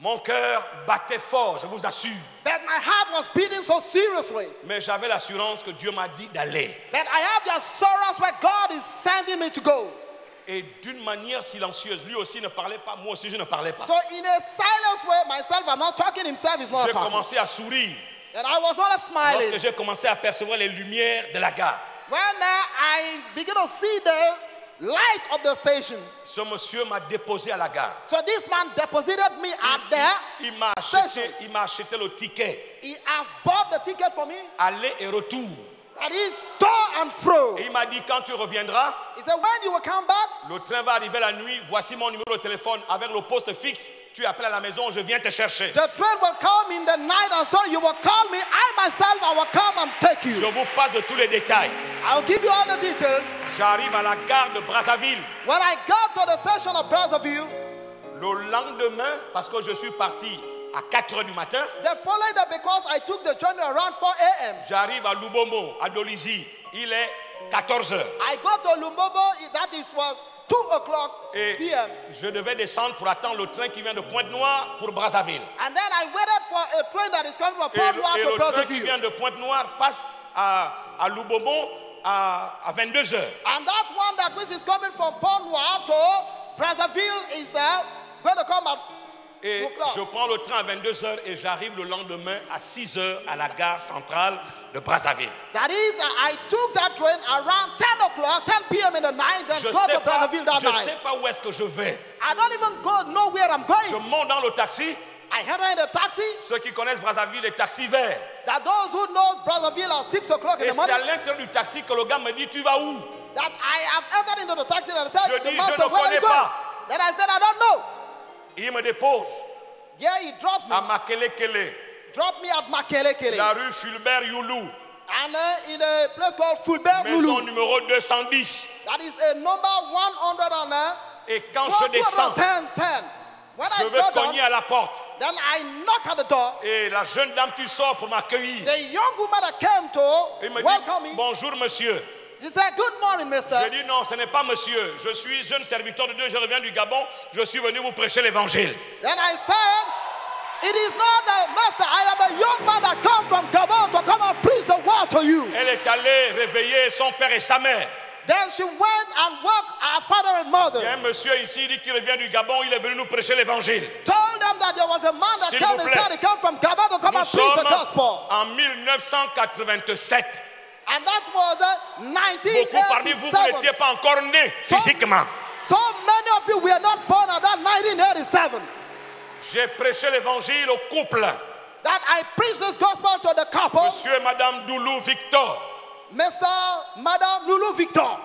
Mon cœur battait fort, je vous assure. But my heart was beating so seriously. Mais j'avais l'assurance que Dieu m'a dit d'aller. That I have the assurance where God is sending me to go. Et d'une manière silencieuse, lui aussi ne parlait pas, moi aussi je ne parlais pas. So in a silence way, myself, I'm not talking, himself is not J'ai talking. commencé à sourire And I was only smiling. lorsque j'ai commencé à percevoir les lumières de la gare. When I begin to see the light of the station. Ce monsieur m'a déposé à la gare. So this man deposited me at the Il m'a acheté le ticket, He has bought the ticket for me. aller et retour. That is to and fro. Et il m'a dit, quand tu reviendras, He said, when you will come back, le train va arriver la nuit, voici mon numéro de téléphone avec le poste fixe. Tu appelles à la maison, je viens te chercher. the train will come in the night, and so you will call me. I myself, I will come and take Je you. vous passe de tous les détails. I'll give you all the details. J'arrive à la gare de Brazzaville. When I got to the station of Brazzaville, Le lendemain, parce que je suis parti à 4 heures du matin, the following day, because I took the journey around 4 a.m., j'arrive à Lubomo, à Dolisie. Il est 14 heures. I got to Lumbobo, that was 2 o'clock Et p.m. je devais descendre pour attendre le train qui vient de Pointe-Noire pour Brazzaville. And then I waited for a train that is coming from Et, Port Noir et to le train qui Brazzaville. vient de Pointe-Noire passe à Lubomo à 22 heures. And that one that which is coming from Port Noir to Brazzaville is going to come at Et 2 o'clock. je prends le train à 22 heures et j'arrive le lendemain à 6 heures à la gare centrale de Brazzaville. That is, I took that train around 10 o'clock, 10 p.m. in the night, then Je go to Brazzaville that ne night. sais pas où est-ce que je vais. I don't even know where I'm Je going. monte dans le taxi. I enter in the taxi. Ceux qui connaissent Brazzaville, les taxis verts. That those who know Brazzaville at 6 o'clock in Et the c'est à morning, l'intérieur du taxi que le gars me dit, tu vas où? that I have entered into the taxi and I said, Je the dis, man je said, ne where are you connais going? pas. Then I said, I don't know. Il me dépose Yeah, he dropped me. à Makelekele, Dropped me at Makelekele. la rue Fulbert Youlou, And in a place called Fulbert maison Lulu. numéro 210. That is a number 100 and Et quand je descends, 10. When je I vais go down, cogner à la porte. then I knock at the door. Et la jeune dame qui sort pour m'accueillir, The young woman that came il to me welcome dit, me, bonjour monsieur. she said, good morning, Je mister. dis non, ce n'est pas monsieur. Je suis jeune serviteur de Dieu, je reviens du Gabon. Je suis venu vous prêcher l'évangile. Then I said, it is not the master. I am a young man that come from Gabon to come and preach the word to you. Elle est allée réveiller son père et sa mère. Then she went and woke our father and mother. Il y a un monsieur ici, il dit qu'il revient du Gabon, il est venu nous prêcher l'évangile. Told them that there was a man that S'il came vous and plaît. said he came from Gabon to come Nous and preach the sommes gospel. en 1987. And that was Beaucoup parmi vous, vous 1987. n'étiez pas encore nés physiquement. So many of you were not born at that 1987. J'ai prêché l'évangile au couple. That I preached this gospel to the couple, Monsieur et Madame Doulou Victor. Mr. Madame Lulu Victor,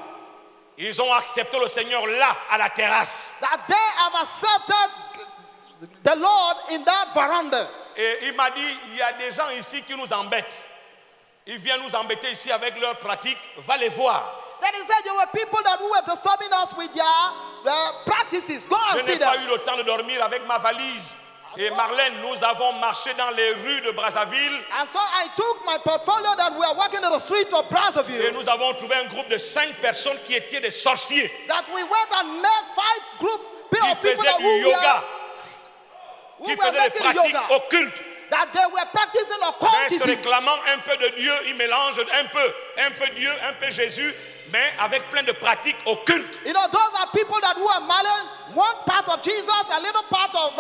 Ils ont accepté le Seigneur là, à la terrasse. that they have accepted the Lord in that veranda. Et il m'a dit, il y a des gens ici qui nous embêtent. Ils viennent nous embêter ici avec leurs pratiques. Va les voir. Then he said there were people that were disturbing us with their practices. Go Je and see n'ai pas them. eu le temps de dormir avec ma valise. Et Marlène, nous avons marché dans les rues de Brazzaville. And so I took my portfolio that we are walking in the street of Et Brazzaville. nous avons trouvé un groupe de 5 personnes qui étaient des sorciers. That we went and met 5 group Qui of people faisaient that du who yoga. were Qui faisaient des making pratiques yoga. occultes. That they were practicing Mais se occultism. réclamant un peu de Dieu, ils mélangent un peu Dieu, un peu Jésus, mais avec plein de pratiques occultes. You know, those are people that who are marrying one part of Jesus, a little part of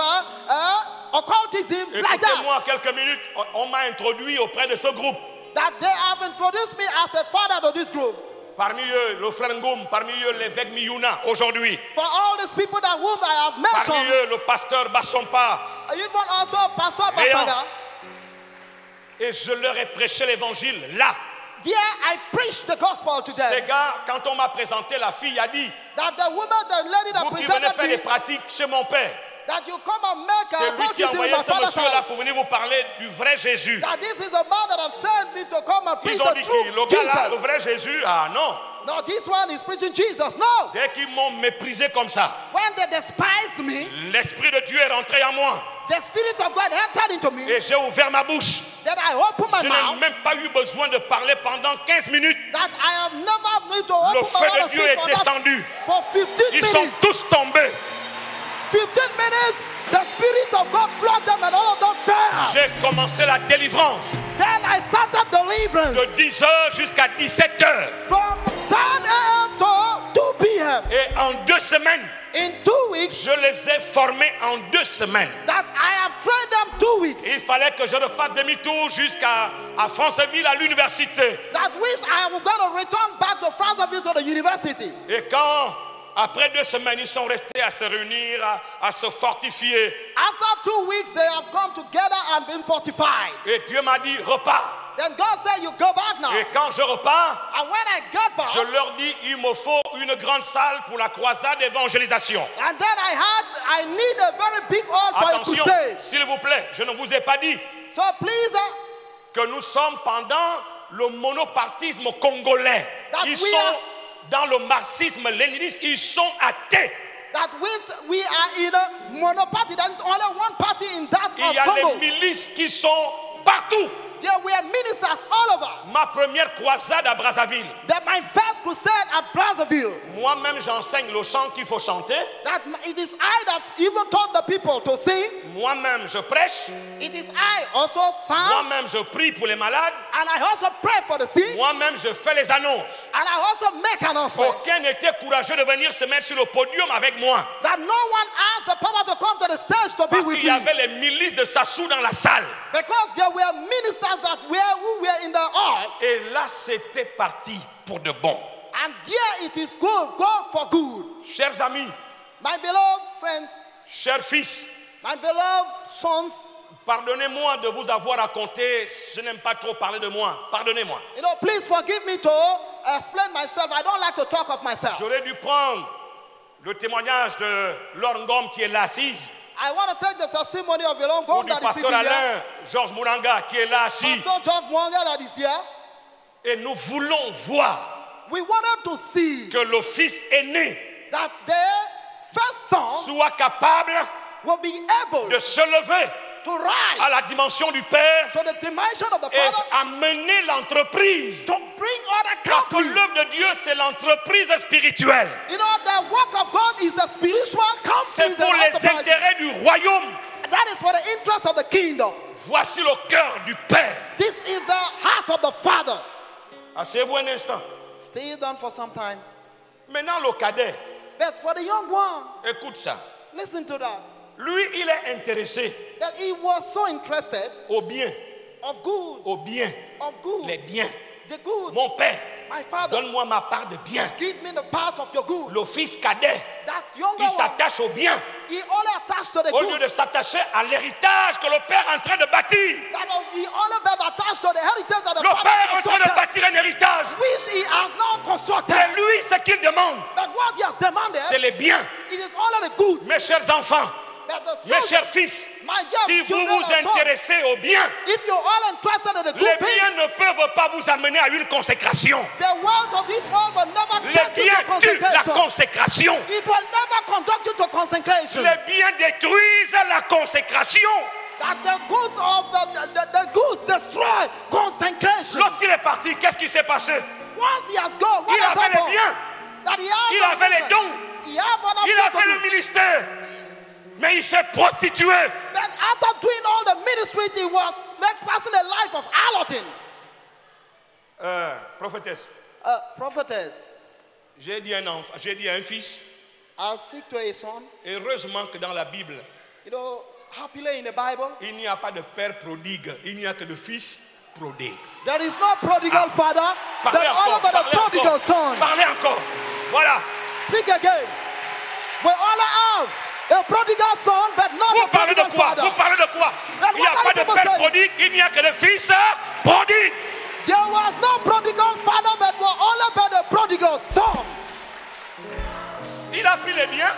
occultism, like that. Écoutez-moi quelques minutes, on m'a introduit auprès de ce groupe. That they have introduced me as a father to this group. Parmi eux, le frère Ngoum, parmi eux, l'évêque Miyuna, aujourd'hui. For all these people that whom I have Parmi mentioned, eux, le pasteur Bassompa. even also Pastor Léon. Basaga, Et je leur ai prêché l'évangile là. there I preached the gospel to Ces them. gars, quand on m'a présenté la fille, a dit, That the woman, the lady that vous qui venez presented faire des me, pratiques chez mon père, that you come and make c'est a lui qui a practice in envoyé my ce father's monsieur-là house. pour venir vous parler du vrai Jésus. That this is the man that have sent me to come and preach Ils ont the dit true qui? Le gars là, le Jesus. vrai Jésus? Ah non. No, this one is preaching Jesus. No. Dès qu'ils m'ont méprisé comme ça, When they despised me, l'Esprit de Dieu est rentré en moi. the Spirit of God entered into me. Et j'ai ouvert ma bouche. Then I opened my Je n'ai mouth. même pas eu besoin de parler pendant 15 minutes. That I have never need to Le open feu my mouth de and Dieu speak est for that- descendu. For 15 Ils sont minutes. tous tombés. 15 minutes, the Spirit of God flooded them and all of them fell. J'ai commencé la délivrance Then I started deliverance de 10 h jusqu'à 17 h. from 10 a.m. to 2 p.m. Et en 2 semaines, In 2 weeks, je les ai formés en 2 semaines. that I have trained them 2 weeks. Il fallait que je refasse demi-tour jusqu'à Franceville à l'université. That which I am going to return back to Franceville to the university. Et quand, après 2 semaines, ils sont restés à se réunir, à se fortifier. After 2 weeks, they have come together and been fortified. Et Dieu m'a dit, repars. Then God said, you go back now. Et quand je repars, And when I got back, je leur dis, il me faut une grande salle pour la croisade d'évangélisation. and then I need a very big hall for a Attention, crusade. s'il vous plaît, je ne vous ai pas dit So please, que nous sommes pendant le monopartisme congolais. That Ils we sont are- dans le marxisme-léninisme, ils sont athées. that we are in a monoparty. There is only one party in that Il y a of Congo. les milices qui sont partout. There were ministers all over. Ma première croisade à Brazzaville, My first crusade at Brazzaville. moi-même j'enseigne le chant qu'il faut chanter. That it is I that even taught the people to sing. Moi-même je prêche. It is I also sang. Moi-même je prie pour les malades. And I also pray for the sick. Moi-même je fais les annonces. And I also make announcements. Aucun n'était courageux de venir se mettre sur le podium avec moi. That no one asked the power to come to the stage to be Parce with qu'il y me. avait les milices de Sassou dans la salle. Because there were ministers who were in the hall. Et là c'était parti pour de bon. And there it is good for good. Chers amis, My beloved friends, chers fils, my beloved sons, pardonnez-moi de vous avoir raconté, je n'aime pas trop parler de moi, pardonnez-moi. you know, please forgive me to explain myself. I don't like to talk of myself. J'aurais dû prendre le témoignage de Laure Ngom qui est là assise, I want to take the testimony of ou Elongo du that is sitting pasteur here. Alain Georges Mouranga qui est là assis. Pastor Geoff Mwanga that is here. Et nous voulons voir We wanted to see que le fils aîné that the first son soit capable will be able de se lever to rise à la dimension du Père to the dimension of the et Father, amener l'entreprise. to bring other Parce que company. l'œuvre de Dieu, c'est l'entreprise spirituelle. You know, the work of God is the spiritual C'est company. pour les intérêts du royaume. That is for the interest of the kingdom. Voici le cœur du Père. This is the heart of the Father. Asseyez-vous un instant. Stay down for some time. Maintenant, le cadet, But for the young one, écoute ça. listen to that. Lui, il est intéressé That he was so interested au bien, of good, au bien, of good, les biens. the good. Mon Père, My Father, donne-moi ma part de bien. give me the part of your good. Le fils cadet, That younger il one, s'attache au bien he only attached to the au lieu good. de s'attacher à l'héritage que le Père est en train de bâtir. That he only been attached to the heritage that the Le Father Père est en train de constructed, bâtir un héritage. which he has now constructed. C'est lui ce qu'il demande. But what he has demanded, C'est les biens. it is only the good. Mes chers enfants, That the mes children, chers fils, my dear si vous children vous and sons, intéressez au bien, if you're all interested in the les good things, biens ne peuvent pas vous amener à une consécration. the wealth of this world will never Les take you biens to tuent la consecration. consécration. It will never conduct you to consecration. Les biens détruisent la consécration. That the goods of the goods destroy consecration. Lorsqu'il est parti, qu'est-ce qui s'est passé? Once he has gone, what Il has avait les happened? biens, That he has il avait les dons, He have other il things avait to le do. ministère, mais il s'est prostitué. Then after doing all the ministry, he was passing a life of harlotting. Prophétesse, Prophetess, j'ai dit à un fils, I'll seek to a son. heureusement que dans la Bible, You know, happily in the Bible, il n'y a pas de père prodigue, il n'y a que de fils prodigue. there is no prodigal father, Parlez but all encore, about the parlez encore, prodigal prodigal son. Parlez encore. Voilà. Speak again. We all have a prodigal son, but not Vous a parlez de prodigal quoi? father. Vous parlez de quoi? Then Il n'y a what pas are de you père saying? prodigue, il n'y a que de fils prodigue. There was no prodigal father, but we all about a prodigal son. Il a pris les biens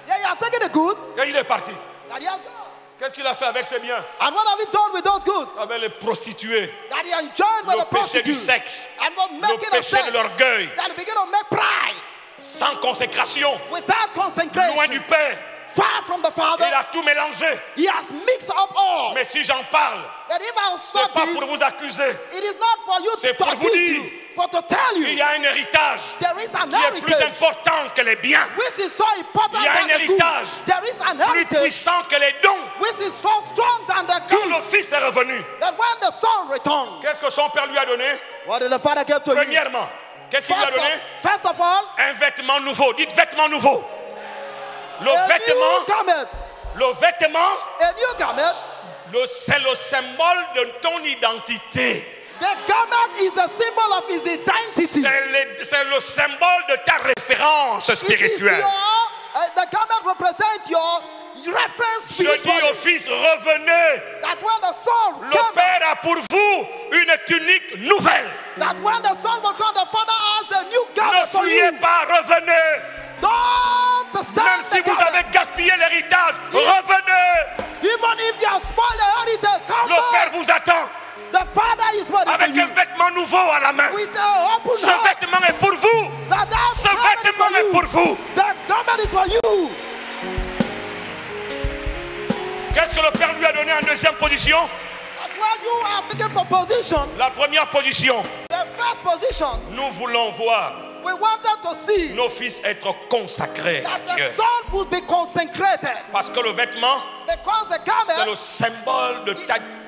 Yeah, you are taking the goods et il est parti. that he has got. Qu'est-ce qu'il a fait avec ses biens? And what have we done with those goods? Avec les prostituées, That he enjoyed with le the péché du prostitute. sexe, And we're le making a péché sex. de l'orgueil, That he began to make pride sans consécration, without loin consecration. du Père. Far from the Father. Il a tout mélangé. He has mixed up all. Mais si j'en parle, That if I c'est stop pas this, pour vous accuser. it is not for you C'est to pour vous accuse dire. you, for to tell Il you y a un héritage there is an qui est plus heritage important que les biens, which is so important Il y a than un the good. héritage There is an plus heritage puissant que les dons. which is so strong than the Quand good. le Fils est revenu, That when the son returned, qu'est-ce que son Père lui a donné? what did the father give to him? Premièrement, qu'est-ce qu'il lui a donné? First of all, Un vêtement nouveau. Dites vêtement nouveau. Le a vêtement, new garment. le vêtement, A new garment. c'est le symbole de ton identité. The garment is a symbol of his identity. C'est le symbole de ta référence It is spirituelle. the garment represents your reference Je dis au spiritually. Fils, revenez. That when the son Le comes, Père a pour vous une tunique nouvelle. that when the son will come, the father has a new Ne garment for fuyez you. pas, revenez. Don't stand Même si the vous garment. avez gaspillé l'héritage, revenez. Even if you have spoiled the heritage, come Le Père back. vous attend The father is waiting for avec un you. vêtement nouveau à la main. With an open Ce heart. vêtement est pour vous. That Ce garment is vêtement for est you. pour vous. That garment is for you. Qu'est-ce que le Père lui a donné en deuxième position? But when you are looking for position, La première position, the first position, nous voulons voir we wanted to see nos fils être consacrés that à Dieu. the son would be consecrated. Parce que le vêtement, Because the c'est garment, le symbole de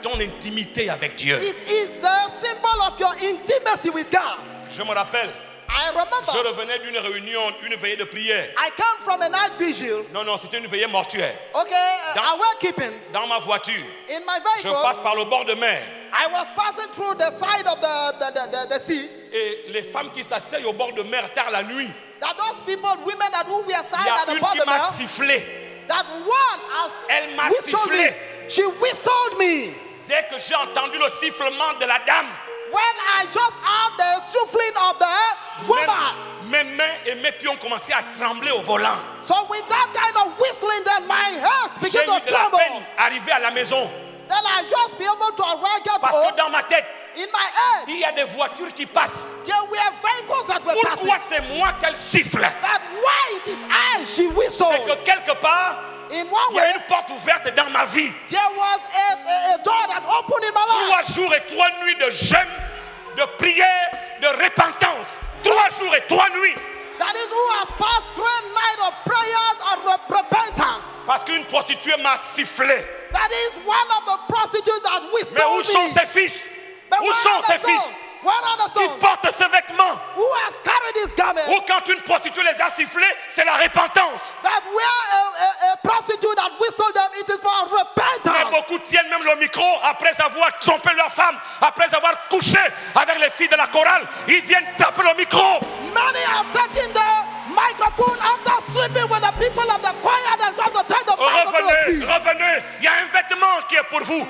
ton intimité avec Dieu. it is the symbol of your intimacy with God. Je me rappelle, I je remember revenais d'une réunion, une veillée de prière. I came from a night vigil. Non, non, c'était une veillée mortuaire. Okay, awake keeping Dans ma voiture, in my je vehicle. passe par le bord de mer. I was passing through the side of the sea. Et les femmes qui s'asseyent au bord de mer tard la nuit, That those people, women that who were il y side a at the une qui bottom, m'a sifflé. that one has Elle m'a whistled me. sifflé. She whistled me. Dès que j'ai entendu le sifflement de la dame, When I just heard the souffling of the woman. mes mains et mes pieds ont commencé à trembler au volant. So with that kind of whistling, then my hands J'ai begin eu to de la tremble. peine arriver à la maison. Then I just be able to arrive at Parce home. que dans ma tête, In my head, il y a des voitures qui passent. there were vehicles that were Pourquoi passing. c'est moi qu'elle siffle? That why it is I she C'est whistled. que quelque part, In one il y a way, une porte ouverte dans ma vie. there was a door that opened in my life. 3 jours et 3 nuits de jeûne, de prière, de repentance. 3 jours et 3 nuits. That is who has passed 3 nights of prayers and repentance. Parce qu'une prostituée m'a sifflé. That is one of the prostitutes that Mais où whistled sont me. ses fils? But Où where sont are the ses fils sons? Where are the qui sons? portent ces vêtements? Who has carried this garment? Ou quand une prostituée les a sifflés, c'est la repentance. That where a prostitute that whistled them, it is for Mais repentance. beaucoup tiennent même le micro après avoir trompé leur femme, après avoir couché avec les filles de la chorale. Ils viennent taper le micro. Many are taking the microphone after sleeping with the people of the choir and just to take the microphone. Revenez, revenez. Il y a un vêtement qui est pour vous.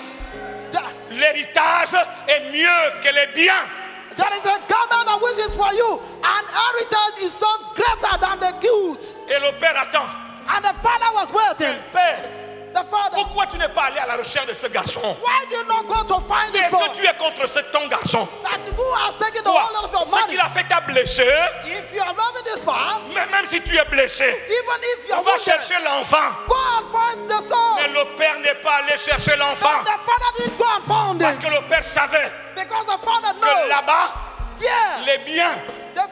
L'héritage est mieux que les biens. There is a garment which is for you. An heritage is so greater than the goods. Et le Père attend. And the father was waiting. Père, The father, pourquoi tu n'es pas allé à la recherche de ce garçon? why do you not go to find this Est-ce boy? que tu es contre ton garçon? That who has taken the Quoi? whole of your Ce money? qu'il a fait t'a blessé, If you are loving this man, même si tu es blessé, even if you on are va wounded, chercher l'enfant. go and find the son. Mais le Père n'est pas allé chercher l'enfant. But the father didn't go and found Parce him. que le Père savait Because the father que knows. là-bas, Yeah, les biens the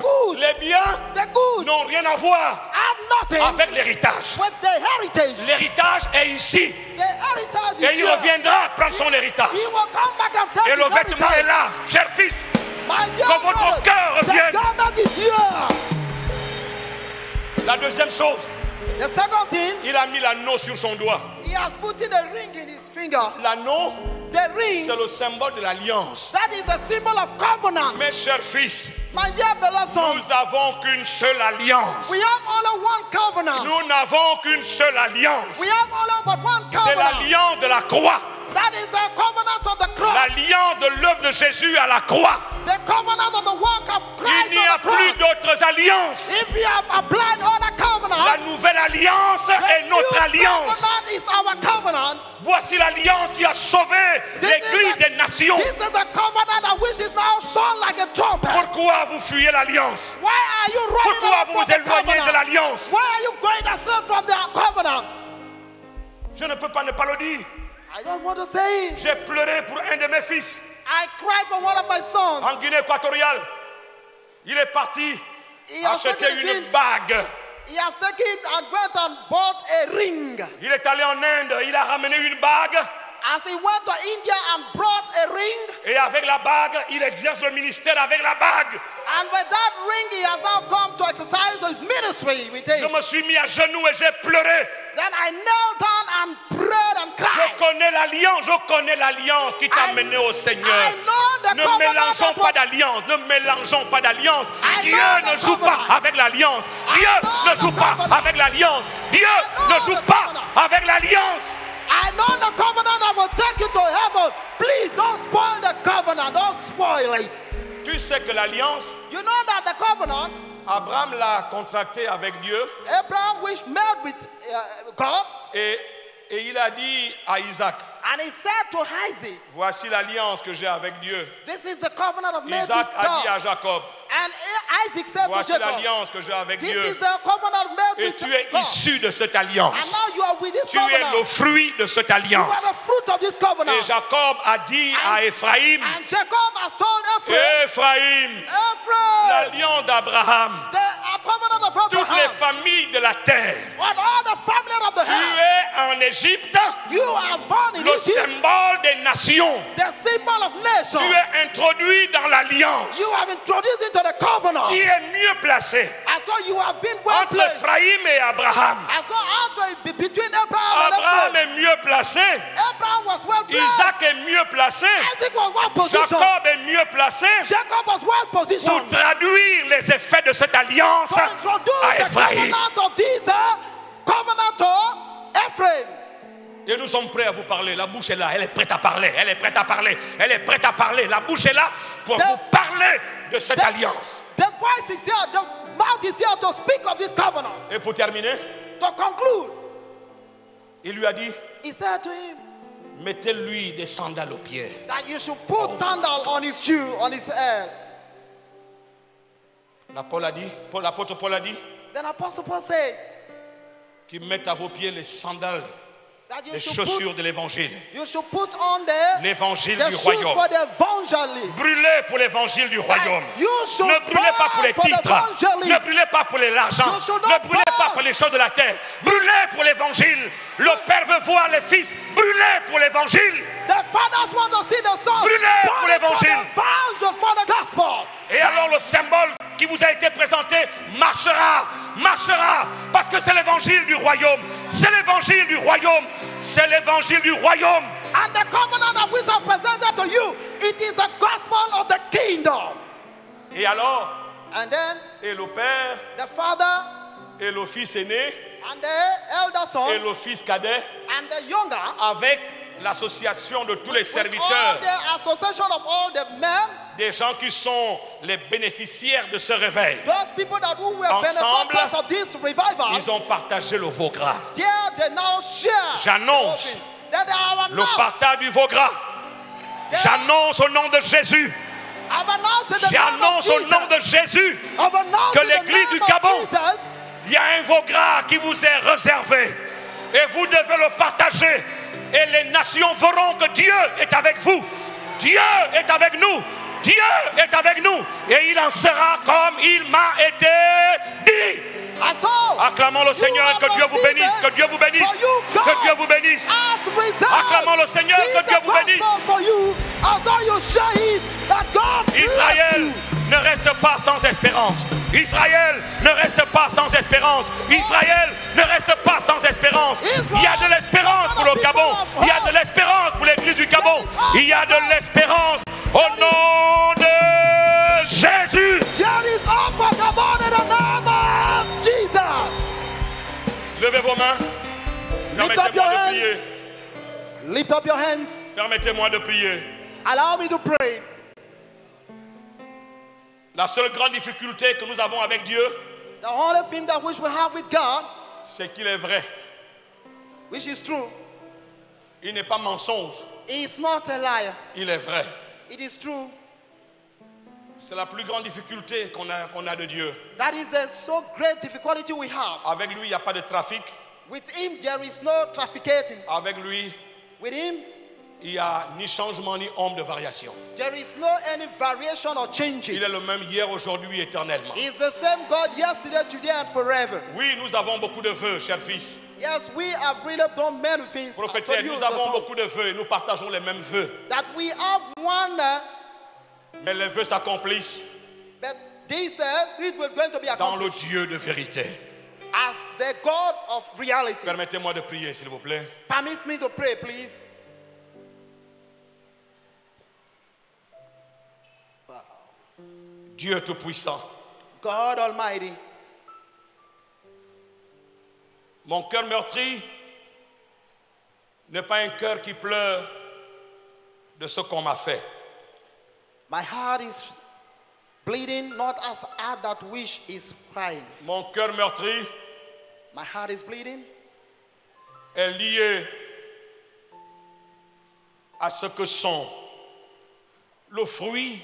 goods n'ont rien à voir have nothing avec l'héritage. with the heritage. L'héritage est ici. The heritage is Et il here. reviendra prendre son héritage. He will come back and take Et le his vêtement est heritage. là, cher fils. My dear Que votre brothers, cœur the revienne. garment is here. La deuxième chose, The second thing, il a mis l'anneau sur son doigt. he has put in a ring in his finger. L'anneau, The ring, c'est le symbole de l'alliance. that is the symbol of covenant. Mes chers fils, My dear beloved sons, nous n'avons qu'une seule alliance. we have only one covenant. Nous n'avons qu'une seule alliance. We have only but one C'est covenant. l'alliance de la croix. That is the covenant of the cross. L'alliance de l'œuvre de Jésus à la croix. The covenant of the work of Christ Il n'y a on the plus cross. d'autres alliances. If we have applied other La covenant, nouvelle alliance est the notre new alliance. covenant is our covenant. Voici l'alliance qui a sauvé l'église des nations. This is the covenant that which is now sound like a trumpet. Pourquoi vous fuyez l'alliance? Why are you running Pourquoi away vous from vous the éloignez de covenant? l'alliance? Why are you going astray from the covenant? Je ne peux pas ne pas le dire. I don't want to say it. J'ai pleuré pour un de mes fils I cried for one of my sons. en Guinée équatoriale. Il est parti He has acheter taken une it. bague. He has taken and went and bought a ring. Il est allé en Inde, il a ramené une bague. As he went to India and brought a ring, Et avec la bague, il exerce le ministère avec la bague. and with that ring he has now come to exercise his ministry with Je it. me suis mis à genoux et j'ai pleuré. Then I knelt down and prayed and Je cried. connais l'alliance qui t'a mené au Seigneur. I know the Ne covenant mélangeons that pas d'alliance, ne mélangeons pas d'alliance. I Dieu know ne the joue pas covenant. avec l'alliance. Dieu know ne the joue pas covenant. avec l'alliance. Dieu know ne joue the pas covenant. avec l'alliance. I know the covenant that will take you to heaven. Please don't spoil the covenant. Don't spoil it. Tu sais que l'alliance, You know that the covenant, Abraham l'a contracté avec Dieu Abraham which met with God, et il a dit à Isaac, and he said to Isaac, voici l'alliance que j'ai avec Dieu. this is the covenant of made with Isaac a dit à God. Jacob, And Isaac said to voici Jacob, l'alliance que j'ai avec this Dieu. is the covenant made Et with tu es God. issu de cette And alliance. now you are with this Tu es le covenant. fruit de cette You alliance. are the fruit of this covenant. Et Jacob a dit à Ephraim, And Jacob has told Ephraim, Ephraim, Ephraim, l'alliance d'Abraham, the covenant of toutes les Abraham, familles de la terre. on all the family of the Tu earth, es en Égypte, you are born in le Egypt, symbole des nations. the symbol of Tu nation. es introduit dans l'alliance You have introduced into the covenant. qui est mieux placée And so you have been well entre placed. Ephraim et Abraham. And so between Abraham and Abraham Ephraim, est mieux placé, Abraham was well placed. Isaac est mieux placé, Isaac was well positioned. Jacob est mieux placé Jacob was well pour positioned. traduire les effets de cette alliance To introduce à the Ephraim. covenant of this covenant to Ephraim. Et nous sommes prêts à vous parler. La bouche est là, elle est prête à parler, elle est prête à parler, elle est prête à parler. La bouche est là pour vous parler de cette alliance. The voice is here, the mouth is here to speak of this covenant. Et pour terminer, To conclude, il lui a dit, he said to him mettez-lui des sandales aux pieds. that you should put sandal on his shoe, on his head. L'apôtre Paul a dit, Then Apostle Paul said qu'il mette à vos pieds les sandales, that you les should chaussures de l'évangile. put on the L'évangile du shoes royaume. for the evangelists. Brûlez pour l'évangile du royaume. You should Ne brûlez pas pour les burn for the titres. evangelists. Ne brûlez pas pour l'argent. You should Ne not brûlez pas burn. pour les choses de la terre. Brûlez pour l'évangile. Le Père veut voir les fils. Brûlez pour l'évangile. The fathers want to see the son. Brûlez pour Burn it l'évangile. for the for the gospel. Et alors le symbole qui vous a été présenté marchera. Marchera. Parce que c'est l'évangile du royaume. C'est l'évangile du royaume. C'est l'évangile du royaume. And the covenant that we have presented to you, it is the gospel of the kingdom. Et alors, And then et le Père, the father et le fils aîné, and the elder et son le fils cadet, and the younger, avec l'association de tous les with all serviteurs, the association of all the men, des gens qui sont les bénéficiaires de ce réveil. those people that who were Ensemble, benefactors of this revival, Ils ont partagé le veau gras. there they now share. J'annonce That they are le announced. partage du veau gras. J'annonce au nom de Jésus. I've announced in the name of J'annonce au Jesus. nom de Jésus. I've announced que in the l'église name du of Gabon, Jesus. Il y a un veau gras qui vous est réservé. Et vous devez le partager. Et les nations verront que Dieu est avec vous. Dieu est avec nous. Dieu est avec nous. Et il en sera comme il m'a été dit. And so, Acclamons le Seigneur, que Dieu vous bénisse, que Dieu vous bénisse, que Dieu vous bénisse. Acclamons le Seigneur, que Dieu vous bénisse. For you, and so you share it, that God bless Israël, you. ne reste pas sans espérance. Israël ne reste pas sans espérance. Israël ne reste pas sans espérance. Il y a de l'espérance pour le Gabon. Il y a de l'espérance pour l'église du Gabon. Il y a de l'espérance au nom de Jésus. There is hope for Gabon in the name of Jesus. Levez vos mains. Lift up your Permettez-moi de hands. prier. Lift up your hands. Permettez-moi de prier. Allow me to pray. La seule grande difficulté que nous avons avec Dieu, The only thing that which we have with God, c'est qu'il est vrai. which is true, Il n'est pas mensonge. is not a liar. Il est vrai. It is true. C'est la plus grande difficulté qu'on a de Dieu. That is the so great difficulty we have. Avec lui, il n'y a pas de trafic. With him, there is no trafficking. Avec lui, With him, il n'y a ni changement ni ombre de variation. there is no any variation or changes. Il est le même hier, aujourd'hui, éternellement. He is the same God yesterday, today, and forever. Oui, nous avons beaucoup de vœux, chers fils. Yes, we have really done many things. I Prophète, told you nous the avons song, beaucoup de vœux et nous partageons les mêmes vœux. that we have one, Mais les vœux s'accomplissent but this it will going to be dans le accomplished Dieu de vérité. as the God of reality. Permettez-moi de prier, s'il vous plaît. Permit me to pray, please. Dieu Tout-Puissant, God Almighty, mon cœur meurtri n'est pas un cœur qui pleure de ce qu'on m'a fait. my heart is bleeding, not as heart that wish is crying. Mon cœur meurtri My heart is bleeding est lié à ce que sont le fruit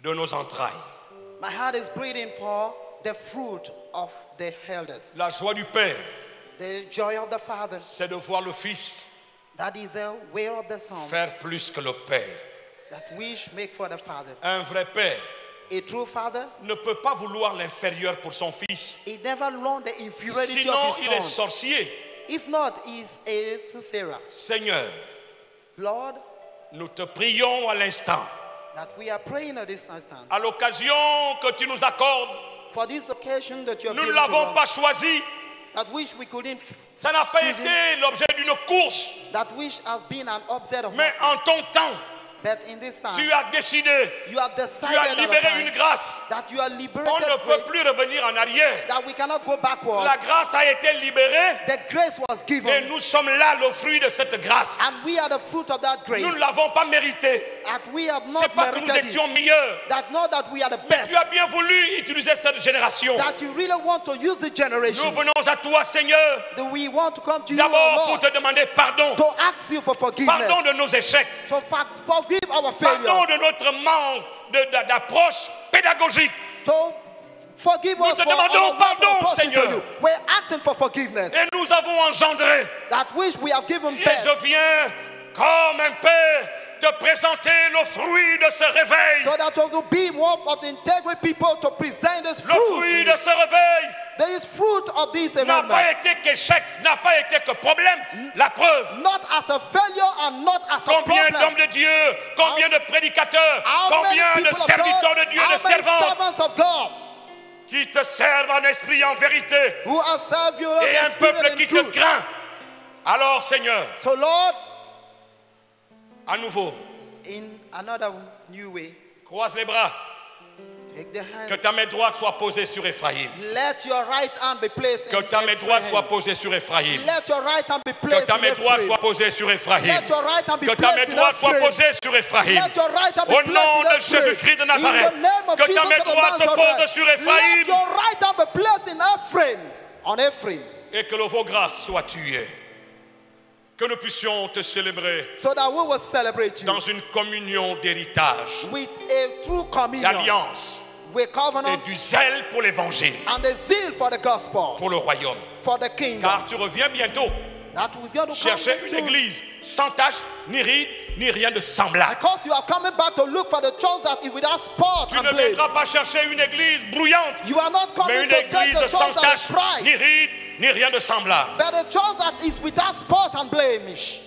de nos entrailles. My heart is bleeding for the fruit of the elders. La joie du Père, The joy of the Father. c'est de voir le Fils That is the way of the Son. faire plus que le Père. That wish make for the Father. Un vrai Père A true Father, ne peut pas vouloir l'inférieur pour son Fils. he never learned the inferiority Sinon, of il his est son. sorcier. If not, he is a Sarah. Seigneur, Lord, nous te prions à l'instant, that we are praying at this instant. à l'occasion que tu nous accordes. For this occasion that you have Nous ne given to l'avons us, pas choisi. that wish we couldn't Ça n'a pas choose it, été l'objet d'une course. that wish has been an object of Mais mine. en ton temps, But in this time, tu as décidé, you have tu as decided at a libéré time une grâce. that you are On liberated ne peut grace, plus revenir en arrière. that we cannot go backward. La grâce a été libérée The grace was et given, nous sommes là, le fruit de cette grâce. and we are the fruit of that grace. Nous ne l'avons pas mérité. That we have C'est not pas que nous merited it. étions meilleurs. That not that we are the Mais best. tu as bien voulu utiliser cette génération. That you really want to use the Nous generation. venons à toi, Seigneur, That we want to come to you, d'abord oh pour Lord, te demander pardon. to ask you for forgiveness. Pardon de nos échecs. So forgive our Pardon failure. de notre manque d'approche pédagogique. To forgive Nous us te for demandons our pardon, approach to Seigneur. you. We're asking for forgiveness. Et nous avons engendré. That which we have given Et birth. je viens, comme un père, te présenter le fruit de ce réveil. So that will be one of the integrate people to present this Le fruit fruit. de ce réveil There is fruit of this n'a amendment. pas été qu'échec, n'a pas été que problème. La preuve. Not as a failure and not as a Combien problem. d'hommes de Dieu, combien de prédicateurs, How many combien de people of serviteurs God, de Dieu, how de many servantes servants of God qui te servent en esprit, en vérité, who are serve you et in un spirit peuple and qui te truth. craint. Alors, Seigneur, So Lord, à nouveau, in another new way, croise les bras, take the hands. que ta main droite soit posée sur Ephraïm. Let your right hand be placed Que in ta main droite Ephraim. soit posée sur Ephraïm. Let your right hand be Que placed ta in main droite Ephraim. soit posée sur Ephraïm. Let your right hand be Que ta main placed in droite soit Ephraim. posée sur Ephraim. Let your right hand be Au placed nom in de Ephraim. Jésus-Christ de In Nazareth. the name of Que ta Jesus main of droite se Nazareth. pose sur Let Ephraim. your right hand be placed in Ephraim. On Ephraim. Et que le veau grâce soit tué. Que nous puissions te célébrer So that we will celebrate you dans une communion d'héritage, with a true communion, d'alliance with et covenant du zèle pour l'évangile, and the zeal for the gospel, pour le royaume. for the kingdom. Car tu reviens bientôt That was going to come chercher une to, église sans tache, ni ride, ni rien de semblable. because you are coming back to look for the church that is without spot Tu and ne blame. viendras pas chercher une église bruyante, You are not mais coming une to take the église church sans that is tache, pride, ni ride, ni rien de semblable. but the church that is without spot and blemish.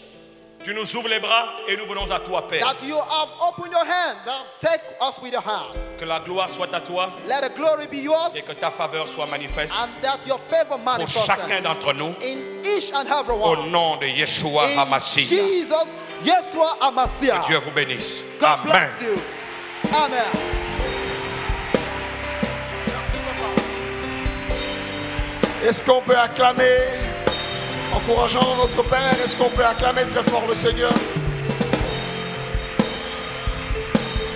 Tu nous ouvres les bras et nous venons à toi, Père. That you have opened your hand. Now take us with your hand. Que la gloire soit à toi Let the glory be yours. et que ta faveur soit manifeste And that your favor pour manifest chacun d'entre nous. in each and every Au one. nom de Yeshua In HaMashiach. Jesus, Yeshua HaMashiach. Que Dieu vous bénisse. God Amen. bless you. Amen. Est-ce qu'on peut acclamer, encourageant notre Père, est-ce qu'on peut acclamer très fort le Seigneur?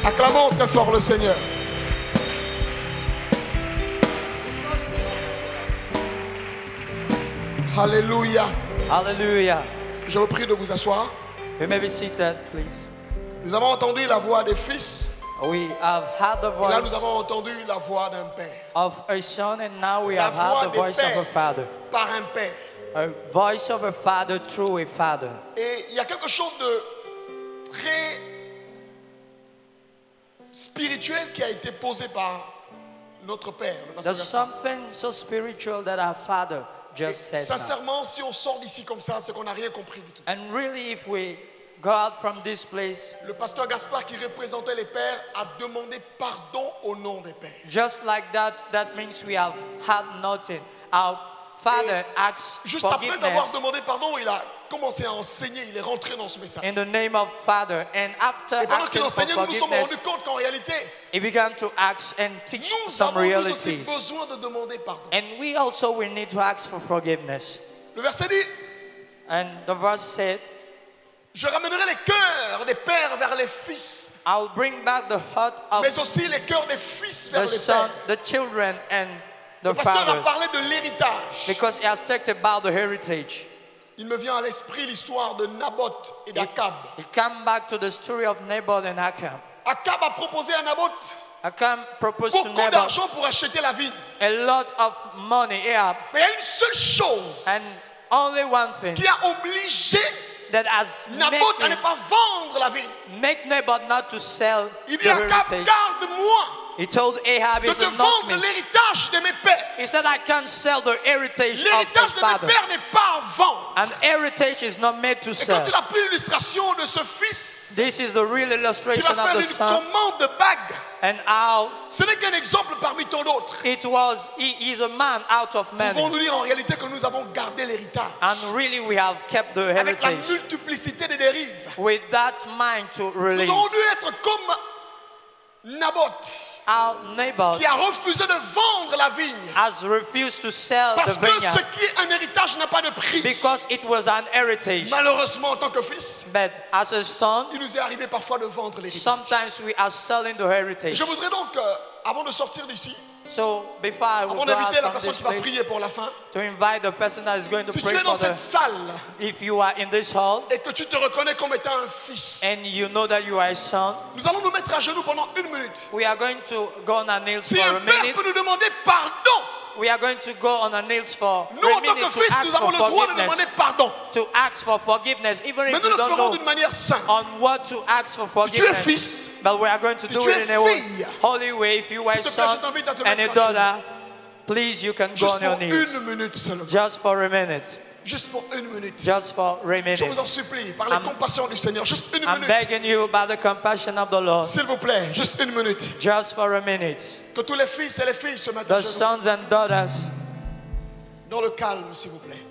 Acclamons très fort le Seigneur. Alléluia. Hallelujah. Je vous prie de vous asseoir. You may be seated, please. Nous avons entendu la voix des fils. We have heard the Et là, nous voice avons entendu la voix d'un père. of a son, and now we La have voix heard the des voice of a pères father. par un père. A voice of a father through a father. Et il y a quelque chose de très spirituel qui a été posé par notre père, le pasteur There's Gaspard. something so spiritual that our father Et just said. now. sincèrement, si on sort d'ici comme ça, c'est qu'on n'a rien compris du tout. And really, if we go out from this place, Le pasteur Gaspard qui représentait les pères a demandé pardon au nom des pères. just like that, that means we have had nothing. Our father asks Juste après avoir forgiveness demandé pardon, il a commencé à enseigner, il est rentré dans ce message. in the name of father. And after Et pendant qu'il asking for enseignait, nous nous sommes forgiveness, rendus compte qu'en réalité, he began to ask and teach nous some avons nous aussi realities. besoin de demander pardon. And we also will need to ask for forgiveness. Le verset dit, And the verse said, je ramènerai les cœurs des pères vers les fils, I'll bring back the heart of mais aussi les cœurs des fils vers the les son, pères. the children, and the Le pasteur a fathers, parlé de l'héritage. because he has talked about the heritage. Il me vient à l'esprit l'histoire de Naboth et d'Akab. It came back to the story of Naboth and Achan. Akab a proposé à Naboth Achan proposed to beaucoup Naboth d'argent pour acheter la vigne. a lot of money, Ahab, Mais il y a une seule chose and only one thing qui a obligé that has Naboth à ne pas vendre la vigne. make Naboth not to sell Il dit the à Akab, heritage. garde-moi He told Ahab, de he te said, not vendre me. l'héritage de mes pères. He said, I can't sell the heritage of L'héritage the de mes father. pères n'est pas à vendre. An heritage is not made to Et sell. quand il a pris l'illustration de ce fils This is the real qui illustration va of faire the une son, commande de bague, and how ce n'est qu'un exemple parmi tant d'autres. it was, he is a man out of Pouvons many. nous dire en réalité que nous avons gardé l'héritage And really we have kept the avec la heritage multiplicité des dérives. with that mind to Nous release. aurions dû être comme Naboth Our neighbor qui a refusé de vendre la vigne has refused to sell parce the que ce vineyard qui est un héritage n'a pas de prix. because it was an heritage. Malheureusement, en tant que fils, But as a son, il nous est arrivé parfois de vendre l'héritage. sometimes we are selling the heritage. Je voudrais donc, avant de sortir d'ici, So before I will avant go out d'inviter la from personne this qui va place, prier pour la fin, to invite the person that is going to si tu pray es dans for cette the, salle if you are in this hall et que tu te reconnais comme étant un fils, and you know that you are a son, nous allons nous mettre à genoux pendant 1 minute. we are going to go on our knees Si for un a père minute. peut nous demander pardon, We are going to go on our knees for nous a en tant minute que to fils, ask nous avons for le droit de forgiveness. demander pardon. To ask for forgiveness, even Mais if nous you le ferons don't d'une know manière simple. on what to ask for Si tu es forgiveness. fils, But we are going to si do tu it es in a fille, holy way. If you are s'il a te plaît, je son t'invite à te and a mettre à genoux. daughter, please you can go Juste on your pour knees. 1 minute seulement. Just for a minute. Juste pour 1 minute. Just for a Je vous en minute. supplie, par la compassion du Seigneur, juste 1 I'm minute. begging you by the compassion of the Lord. S'il vous plaît, juste 1 minute. Just for a minute. Que tous les fils et les filles se mettent à The genoux. sons and daughters, Dans le calme, s'il vous plaît.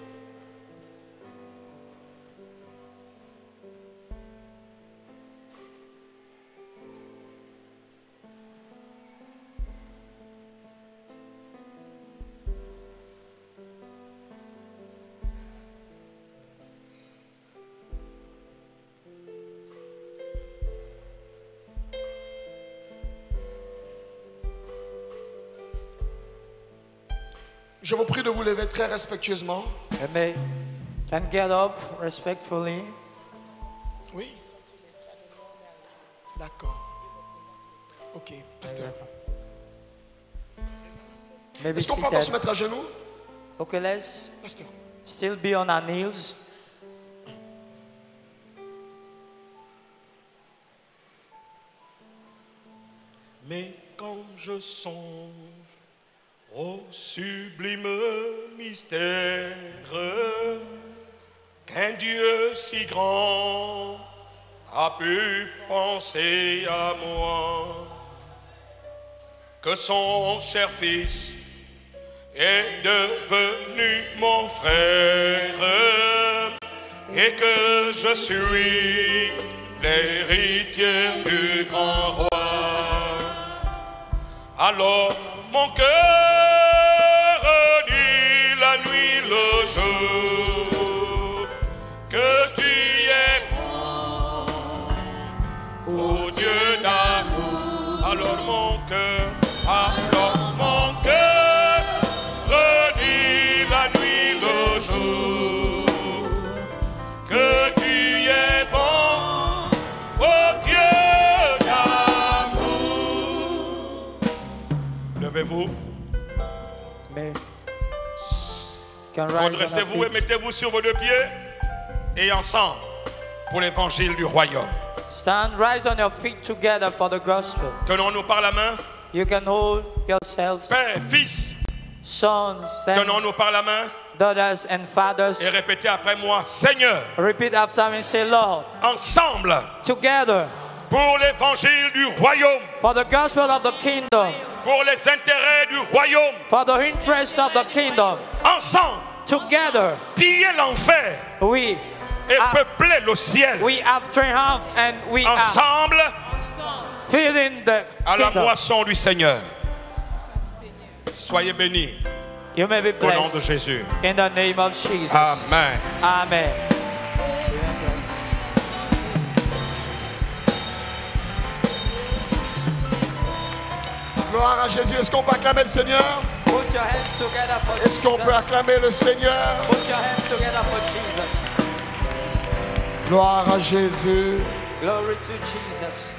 Je vous prie de vous lever très respectueusement. you may can get up respectfully. Oui. D'accord. Ok, pasteur. Maybe Est-ce qu'on peut encore se seated. mettre à genoux? Okay, let's Pasteur. still be on our knees. Mais quand je songe au sublime mystère qu'un Dieu si grand a pu penser à moi, que son cher fils est devenu mon frère et que je suis l'héritier du grand roi. Alors mon cœur dit la nuit, le jour, que tu es bon, ô Dieu d'amour. Alors mon cœur redit la nuit, le jour, que tu es bon, ô Dieu d'amour. Levez-vous. May can rise on our Redressez-vous et feet. mettez-vous sur vos deux pieds et ensemble pour l'évangile du royaume. Stand, rise on your feet together for the gospel. Tenons-nous par la main. You can hold yourselves, Père, Fils, sons and tenons-nous par la main daughters and fathers. et répétez après moi, Seigneur, Repeat after me, say, Lord, ensemble together pour l'évangile du royaume, for the gospel of the kingdom, pour les intérêts du royaume, for the interest of the kingdom, ensemble, together piller l'enfer we et peupler le ciel. have triumphed and we are Ensemble filling the à la kingdom. moisson du Seigneur. Soyez bénis You may be au nom de blessed Jésus. in the name of Jesus. Amen. Amen. Gloire à Jésus. Est-ce qu'on peut acclamer le Seigneur? Put your hands together for Est-ce qu'on peut Jesus. acclamer le Seigneur? Put your hands together for Jesus. Gloire à Jésus. Glory to Jesus.